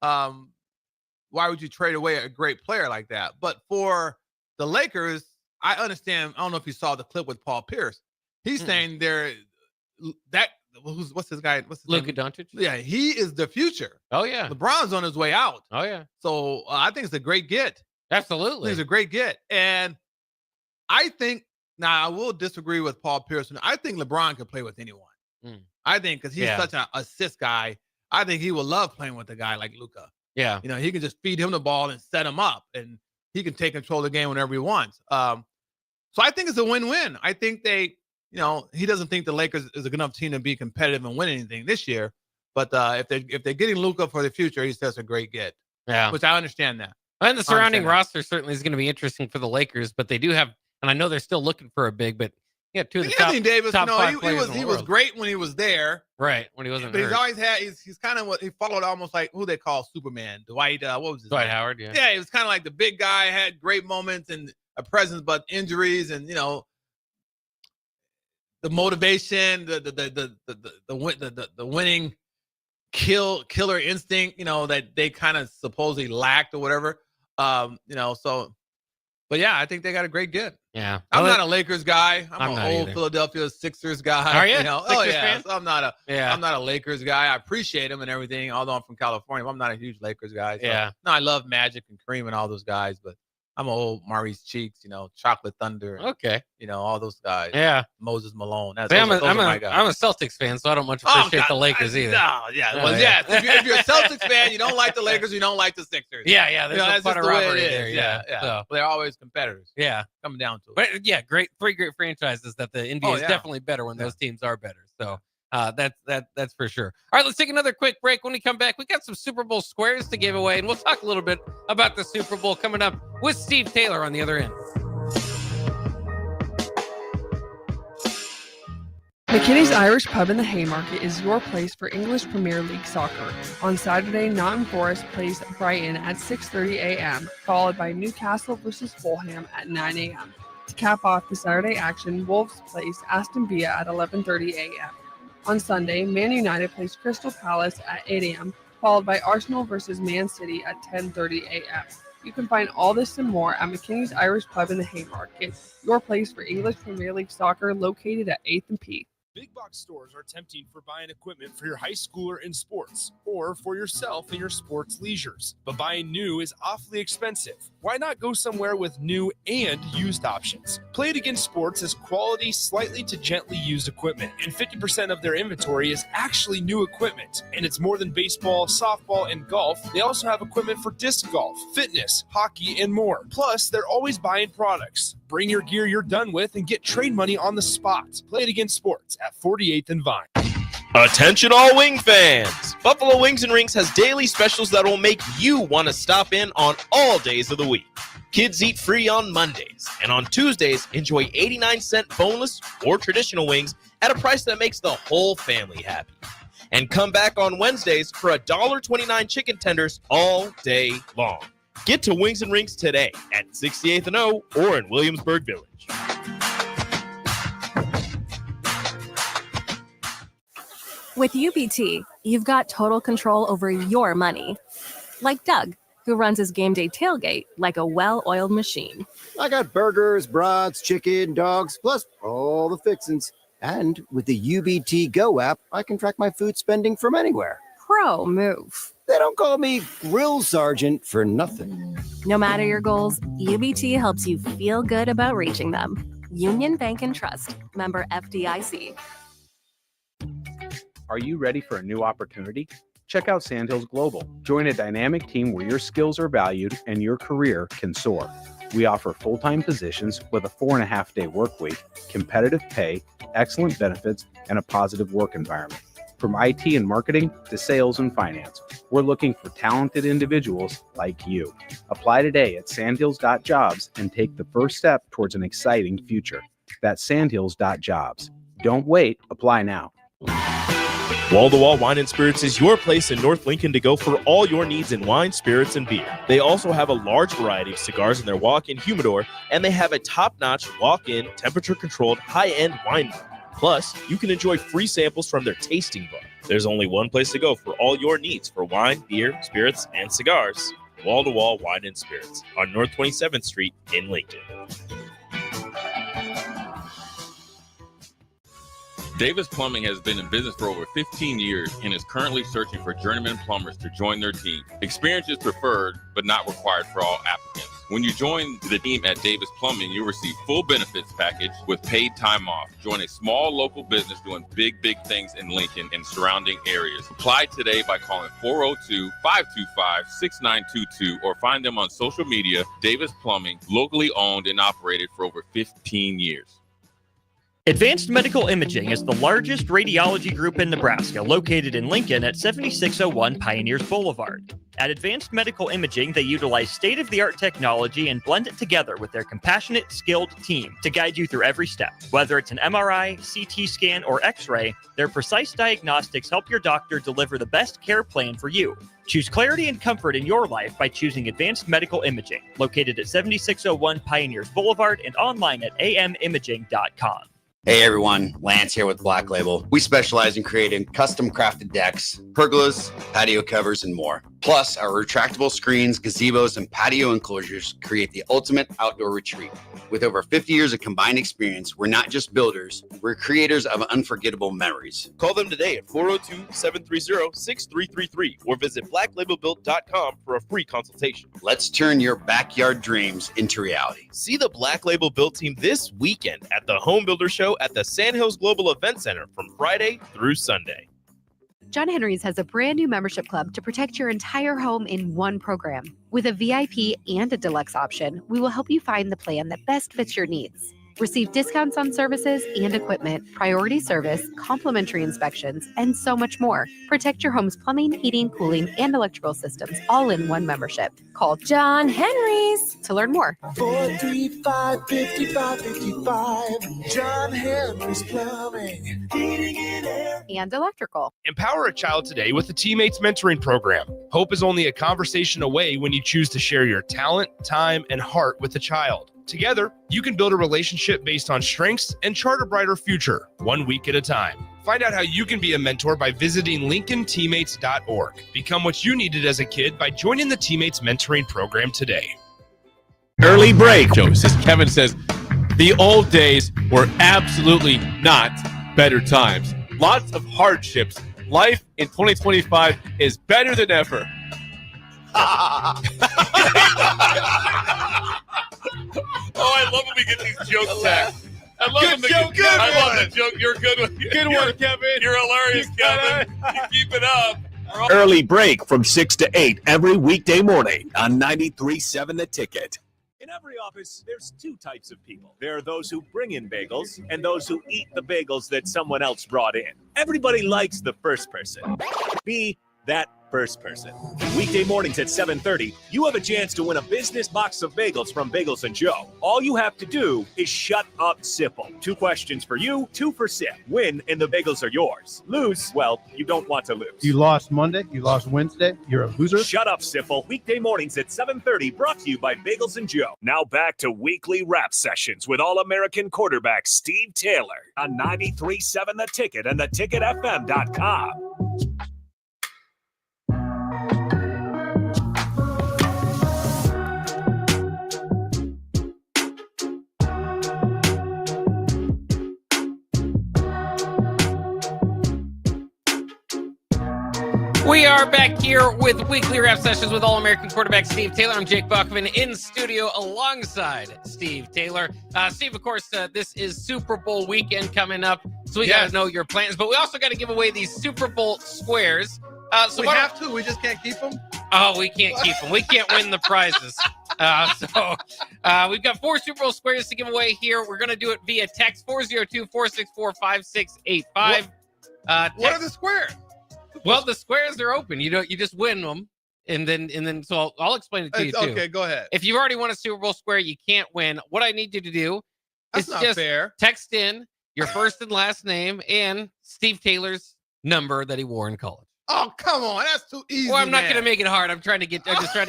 why would you trade away a great player like that? But for the Lakers, I understand. I don't know if you saw the clip with Paul Pierce. He's saying what's his guy? What's his Luka name? Doncic? Yeah, he is the future. Oh, yeah. LeBron's on his way out. Oh, yeah. So I think it's a great get. Absolutely. It's a great get. And I think, now I will disagree with Paul Pierce. I think LeBron could play with anyone. I think because he's such an assist guy, I think he would love playing with a guy like Luka. Yeah. He can just feed him the ball and set him up, and he can take control of the game whenever he wants. So I think it's a win-win. I think he doesn't think the Lakers is a good enough team to be competitive and win anything this year. But if they're getting Luka for the future, he says a great get. Yeah. Which I understand that. And the surrounding roster certainly is going to be interesting for the Lakers, but they do have, and I know they're still looking for a big, but two of the Anthony Davis, top five players he was great when he was there. Right, when he wasn't But hurt. he's always had, he's kind of he followed almost like who they call Superman. Dwight, what was his Dwight name? Howard, yeah. Yeah, he was kind of like the big guy, had great moments and a presence, but injuries and, the motivation, the winning killer instinct, that they kind of supposedly lacked or whatever. But yeah, I think they got a great get. Yeah. I'm not a Lakers guy. I'm an old either. Philadelphia Sixers guy. Are you? Oh Sixers yeah. fan? So I'm not a Lakers guy. I appreciate them and everything, although I'm from California, but I'm not a huge Lakers guy. So, Yeah. No, I love Magic and Kareem and all those guys, but I'm an old Maurice Cheeks, Chocolate Thunder. Okay. All those guys. Yeah. Moses Malone. I'm a Celtics fan, so I don't much appreciate the Lakers either. No, yeah. Well, yeah. If you're a Celtics fan, you don't like the Lakers, you don't like the Sixers. Yeah. There's that's a lot just of the way rivalry it there. is. Yeah. Yeah. So, Well, they're always competitors. yeah. Coming down to it. But yeah, three great franchises that the NBA is definitely better when those teams are better. So that's for sure. All right, let's take another quick break. When we come back, we got some Super Bowl squares to give away, and we'll talk a little bit about the Super Bowl coming up with Steve Taylor on the other end. McKinney's Irish Pub in the Haymarket is your place for English Premier League soccer. On Saturday, Nottingham Forest plays Brighton at 6:30 a.m., followed by Newcastle versus Fulham at 9 a.m. To cap off the Saturday action, Wolves plays Aston Villa at 11:30 a.m. On Sunday, Man United plays Crystal Palace at 8 a.m., followed by Arsenal versus Man City at 10:30 a.m. You can find all this and more at McKinney's Irish Pub in the Haymarket, your place for English Premier League soccer, located at 8th and P. Big box stores are tempting for buying equipment for your high schooler in sports or for yourself in your sports leisures. But buying new is awfully expensive. Why not go somewhere with new and used options? Play It Again Sports is quality, slightly to gently used equipment, and 50% of their inventory is actually new equipment. And it's more than baseball, softball, and golf. They also have equipment for disc golf, fitness, hockey, and more. Plus, they're always buying products. Bring your gear you're done with and get trade money on the spot. Play It Again Sports at 48th and Vine. Attention all wing fans! Buffalo Wings and Rings has daily specials that will make you want to stop in on all days of the week. Kids eat free on Mondays, and on Tuesdays, enjoy 89-cent boneless or traditional wings at a price that makes the whole family happy. And come back on Wednesdays for $1.29 chicken tenders all day long. Get to Wings and Rings today at 68th and O or in Williamsburg Village. With UBT, you've got total control over your money. Like Doug, who runs his game day tailgate like a well-oiled machine. I got burgers, brats, chicken, dogs, plus all the fixins. And with the UBT Go app, I can track my food spending from anywhere. Pro move. They don't call me Grill Sergeant for nothing. No matter your goals, UBT helps you feel good about reaching them. Union Bank and Trust. Member FDIC. Are you ready for a new opportunity? check out Sandhills Global. Join a dynamic team where your skills are valued and your career can soar. We offer full-time positions with a 4.5-day work week, competitive pay, excellent benefits, and a positive work environment. From IT and marketing to sales and finance, we're looking for talented individuals like you. Apply today at sandhills.jobs and take the first step towards an exciting future. That's sandhills.jobs. Don't wait. Apply now. Wall to Wall Wine and Spirits is your place in North Lincoln to go for all your needs in wine, spirits, and beer. They also have a large variety of cigars in their walk-in humidor, and they have a top-notch walk-in, temperature-controlled, high-end wine bar. Plus, you can enjoy free samples from their tasting book. There's only one place to go for all your needs for wine, beer, spirits, and cigars. Wall to Wall Wine and Spirits on North 27th Street in Lincoln. Davis Plumbing has been in business for over 15 years and is currently searching for journeyman plumbers to join their team. Experience is preferred, but not required for all applicants. When you join the team at Davis Plumbing, you'll receive full benefits package with paid time off. Join a small local business doing big things in Lincoln and surrounding areas. Apply today by calling 402-525-6922 or find them on social media. Davis Plumbing, locally owned and operated for over 15 years. Advanced Medical Imaging is the largest radiology group in Nebraska, located in Lincoln at 7601 Pioneers Boulevard. At Advanced Medical Imaging, they utilize state-of-the-art technology and blend it together with their compassionate, skilled team to guide you through every step. Whether it's an MRI, CT scan, or X-ray, their precise diagnostics help your doctor deliver the best care plan for you. Choose clarity and comfort in your life by choosing Advanced Medical Imaging, located at 7601 Pioneers Boulevard and online at amimaging.com. Hey everyone, Lance here with Black Label. We specialize in creating custom crafted decks, pergolas, patio covers, and more. Plus, our retractable screens, gazebos, and patio enclosures create the ultimate outdoor retreat. With over 50 years of combined experience, we're not just builders, we're creators of unforgettable memories. Call them today at 402-730-6333 or visit blacklabelbuilt.com for a free consultation. Let's turn your backyard dreams into reality. See the Black Label Built team this weekend at the Home Builder Show at the Sandhills Global Event Center from Friday through Sunday. John Henry's has a brand new membership club to protect your entire home in one program. With a VIP and a deluxe option, we will help you find the plan that best fits your needs. Receive discounts on services and equipment, priority service, complimentary inspections, and so much more. Protect your home's plumbing, heating, cooling, and electrical systems all in one membership. Call John Henry's to learn more. 435-5555. John Henry's Plumbing, Heating and Air. And electrical. Empower a child today with the Teammates Mentoring Program. Hope is only a conversation away when you choose to share your talent, time, and heart with the child. Together, you can build a relationship based on strengths and chart a brighter future, 1 week at a time. Find out how you can be a mentor by visiting LincolnTeammates.org. Become what you needed as a kid by joining the Teammates Mentoring Program today. Early break. Kevin says, the old days were absolutely not better times. Lots of hardships. Life in 2025 is better than ever. Oh, I love when we get these jokes back. I love Good them. joke, good I love one. the joke. You're good one. Good one, Kevin. You're hilarious, Kevin. You keep it up. Early break from 6 to 8 every weekday morning on 93.7 The Ticket. In every office, there's two types of people. There are those who bring in bagels and those who eat the bagels that someone else brought in. Everybody likes the first person. Be that first person. Weekday mornings at 7:30, you have a chance to win a business box of bagels from Bagels & Joe. All you have to do is shut up, Sipple. 2 questions for you, 2 for Sip. Win, and the bagels are yours. Lose, well, you don't want to lose. You lost Monday, you lost Wednesday, you're a loser. Shut up, Sipple. Weekday mornings at 7:30, brought to you by Bagels & Joe. Now back to weekly rap sessions with All-American quarterback Steve Taylor on 93.7 The Ticket and theticketfm.com. We are back here with weekly rap sessions with All-American quarterback Steve Taylor. I'm Jake Buckman in studio alongside Steve Taylor. Steve, of course, this is Super Bowl weekend coming up, so we got to know your plans. But we also got to give away these Super Bowl squares. So we have to. We just can't keep them. Oh, we can't keep them. We can't win the prizes. So we've got 4 Super Bowl squares to give away here. We're going to do it via text 402-464-5685. What are the squares? Well, the squares are open. You just win them, and then so I'll explain it to you too. Okay, go ahead. If you've already won a Super Bowl square, you can't win. What I need you to do That's is not just fair. text in your first and last name and Steve Taylor's number that he wore in college. Oh, come on. That's too easy. Well, I'm not man. going to make it hard. I'm just trying to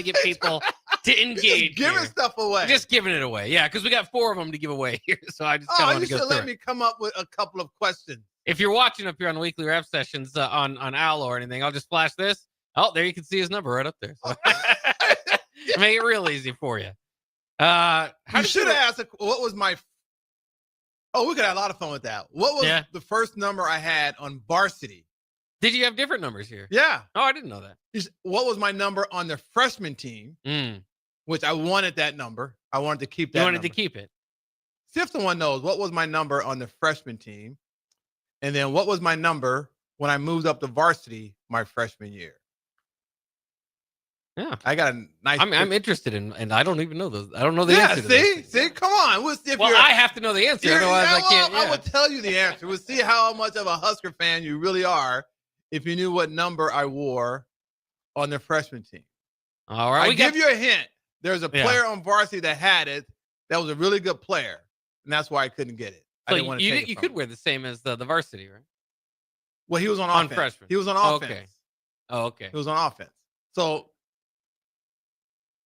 get people to engage. Just giving stuff away. Just giving it away. Yeah, because we got 4 of them to give away here. So I just kind of Oh, want you to go should through let it. me come up with a couple of questions. If you're watching up here on the weekly rap sessions on Owl or anything, I'll just flash this. Oh, there you can see his number right up there. So make it real easy for you. You should have asked what was my. Oh, we could have a lot of fun with that. What was the first number I had on varsity? Did you have different numbers here? Yeah. Oh, I didn't know that. What was my number on the freshman team? Which I wanted that number. I wanted to keep that. You wanted number. to keep it. See if someone knows what was my number on the freshman team, and then what was my number when I moved up to varsity my freshman year. Yeah, I got a nice. I'm interested in, and I don't even know those. I don't know the answer. To See, come on. We'll see if well, I have to know the answer. Otherwise, I can't. I will tell you the answer. We'll see how much of a Husker fan you really are if you knew what number I wore on the freshman team. All right, I give you a hint. There's a player on varsity that had it. That was a really good player, and that's why I couldn't get it. I So didn't want to take it you from could him. wear the same as the varsity, right? Well, he was on offense. freshman. He was on Oh, offense. okay. Oh, okay. He was on offense. So,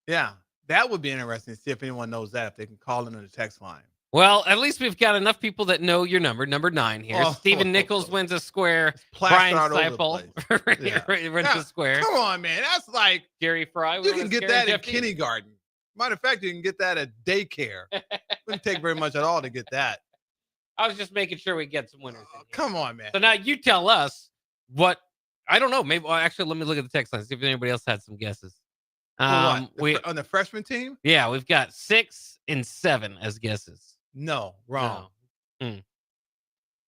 yeah, that would be interesting to see if anyone knows that, if they can call in on the text line. Well, at least we've got enough people that know your number 9 here. Oh. Stephen Nichols wins a square. Plastered Brian all over the Seipel wins a square. Come on, man. That's like Gary Fry. you can get that in kindergarten. Matter of fact, you can get that at daycare. Wouldn't take very much at all to get that. I was just making sure we get some winners. in here. Come on, man. So now you tell us what. I don't know. Maybe actually, let me look at the text line. See if anybody else had some guesses. On the freshman team? Yeah, we've got 6 and 7 as guesses. No, wrong. No.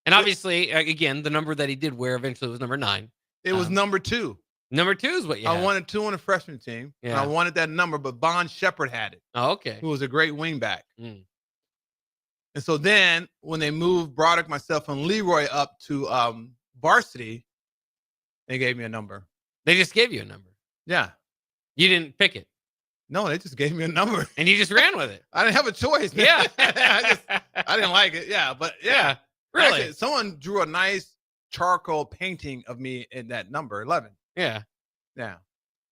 And obviously, again, the number that he did wear eventually was number 9. It was number 2. Number 2 is what you I had. wanted 2 on the freshman team. And Yeah. I wanted that number, but Bon Shepard had it. Oh, okay. Who was a great wingback. Mm. And so then when they moved Broderick, myself, and Leroy up to varsity, they gave me a number. They just gave you a number. Yeah. You didn't pick it. No, they just gave me a number. And you just ran with it. I didn't have a choice. Man. Yeah. I didn't like it. Yeah, but yeah. Really? Actually, someone drew a nice charcoal painting of me in that number 11. Yeah. Yeah.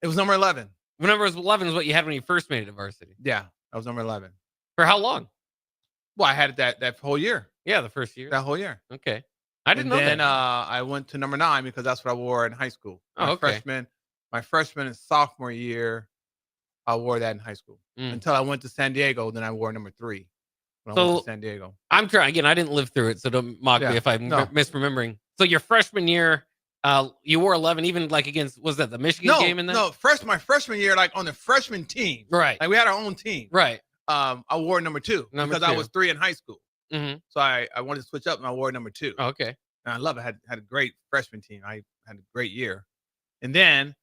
It was number 11. The number 11 is what you had when you first made it to varsity. Yeah. That was number 11. For how long? Well, I had it that whole year. Yeah, the first year. That whole year. Okay. I didn't know then, that. I went to number 9 because that's what I wore in high school. Oh, okay. My freshman and sophomore year, I wore that in high school until I went to San Diego. Then I wore number 3 when I went to San Diego. I'm trying again. I didn't live through it, so don't mock me if I'm misremembering. So your freshman year, you wore 11, even like against was that the Michigan game in that? No, my freshman year, like on the freshman team, right? Like we had our own team, right? I wore number 2 because I was 3 in high school. Mm-hmm. So I wanted to switch up and I wore number 2. Oh, okay. And I love it. I had a great freshman team. I had a great year. And then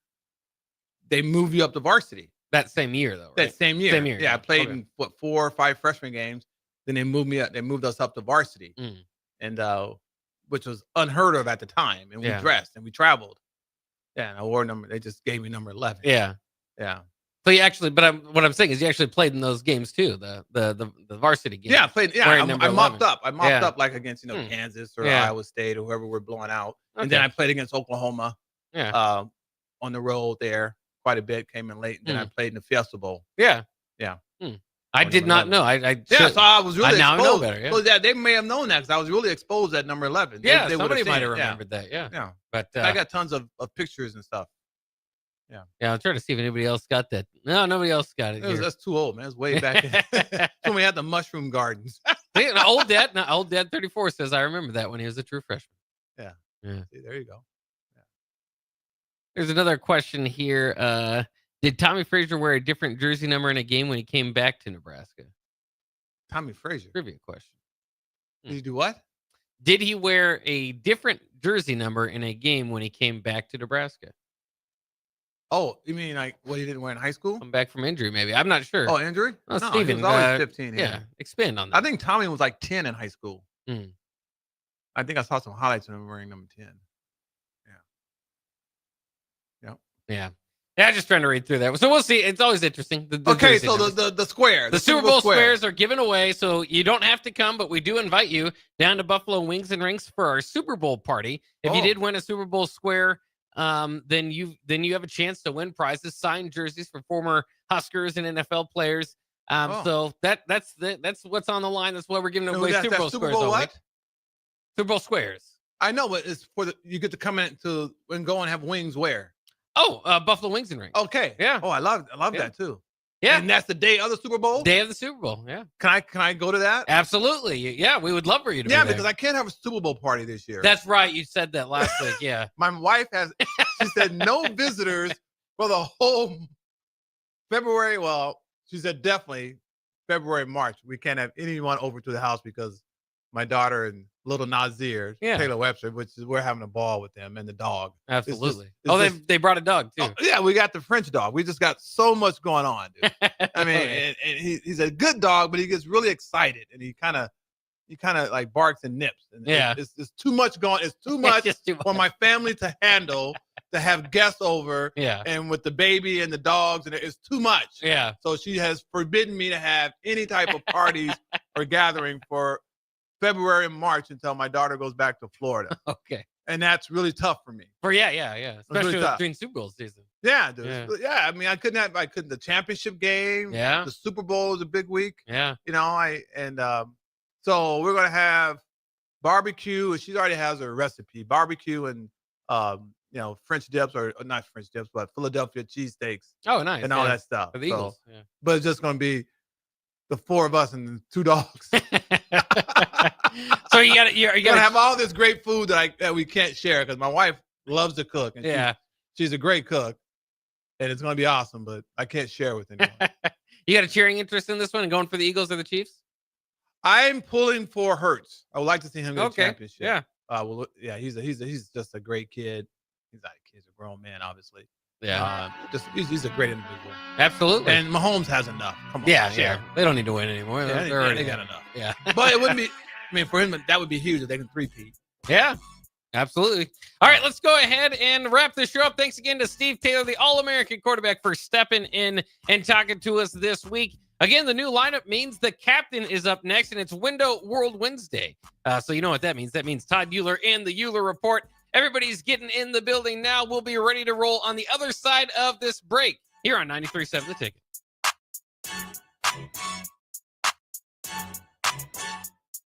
they moved you up to varsity. That same year, though, right? That same year. Same year. Yeah, I played Okay. in 4 or 5 freshman games. Then they moved me up. They moved us up to varsity. And which was unheard of at the time. And we dressed and we traveled. Yeah, and I wore they just gave me number 11. Yeah. Yeah. So you actually, but what I'm saying is you actually played in those games too, the varsity games. Yeah, I played. Yeah, wearing I number mopped 11. up. I mopped Yeah. up like against Kansas or Yeah. Iowa State or whoever we're blowing out. And Okay. then I played against Oklahoma. Yeah. On the road there quite a bit. Came in late. And then I played in the Fiesta Bowl. Yeah. Yeah. I did not know. I Yeah, so I was really now I exposed. know better. Yeah. So that they may have known that because I was really exposed at number 11. Yeah, They would've somebody seen might it. have Yeah. remembered that. Yeah. Yeah. But I got tons of pictures and stuff. Yeah. Yeah, I'm trying to see if anybody else got that. No, nobody else got it. That's too old, man. It's way back. When we had the mushroom gardens. Old Dad 34 says I remember that when he was a true freshman. Yeah. Yeah. See, there you go. There's another question here. Did Tommy Frazier wear a different jersey number in a game when he came back to Nebraska? Tommy Frazier. Trivia question. Did he do what? Did he wear a different jersey number in a game when he came back to Nebraska? Oh, you mean like what he didn't wear in high school? Come back from injury, maybe. I'm not sure. Oh, injury? Oh, No, Steven, he was always 15. Yeah, expand on that. I think Tommy was like 10 in high school. Mm. I think I saw some highlights of him wearing number 10. Yeah. Yeah, just trying to read through that. So we'll see. It's always interesting. Okay, so the square. The Super Bowl squares are given away, so you don't have to come, but we do invite you down to Buffalo Wings and Rings for our Super Bowl party. If you did win a Super Bowl square, then you have a chance to win prizes, signed jerseys for former Huskers and NFL players. So that's what's on the line. That's why we're giving away Super Bowl squares. Super Bowl squares. I know, but it's for you get to come in and go and have wings where? Oh, Buffalo Wings and Rings. Okay. Yeah. Oh, I love that too. Yeah. And that's the day of the Super Bowl? Day of the Super Bowl, yeah. Can I go to that? Absolutely. Yeah, we would love for you to be Yeah, there. because I can't have a Super Bowl party this year. That's right. You said that last week, yeah. My wife she said no visitors for the whole February. Well, she said definitely February, March. We can't have anyone over to the house because my daughter and little Nazir, Taylor Webster, we're having a ball with them and the dog. Absolutely. They brought a dog too. Yeah, we got the French dog. We just got so much going on, dude. I mean, and he's a good dog, but he gets really excited and he kind of like barks and nips. And it's too much going. It's too much for my family to handle to have guests over. Yeah. And with the baby and the dogs, and it's too much. Yeah. So she has forbidden me to have any type of parties or gathering for February and March until my daughter goes back to Florida. Okay. And that's really tough for me. Yeah. Especially really during Super Bowl season. Yeah, dude. Yeah. I mean, I couldn't the championship game. Yeah. The Super Bowl is a big week. Yeah. You know, so we're gonna have barbecue, and she already has her recipe. Barbecue and French dips, or not French dips, but Philadelphia cheesesteaks. Oh, nice. And all that stuff. For the Eagles. So, but it's just gonna be the four of us and the two dogs. So you gotta have all this great food that we can't share because my wife loves to cook. And she's a great cook, and it's gonna be awesome. But I can't share with anyone. You got a cheering interest in this one and going for the Eagles or the Chiefs? I'm pulling for Hurts. I would like to see him get a championship. Yeah. He's just a great kid. He's not a kid; he's a grown man, obviously. Yeah. He's a great individual. Absolutely. And Mahomes has enough. Come on. Yeah. They don't need to win anymore. Yeah, they got enough. Yeah. But it wouldn't be. I mean, for him, that would be huge if they can three-peat. Yeah. Absolutely. All right, let's go ahead and wrap this show up. Thanks again to Steve Taylor, the All-American quarterback, for stepping in and talking to us this week. Again, the new lineup means the captain is up next, and it's Window World Wednesday. So you know what that means. That means Todd Euler and the Euler Report. Everybody's getting in the building now. We'll be ready to roll on the other side of this break here on 93.7 The Ticket.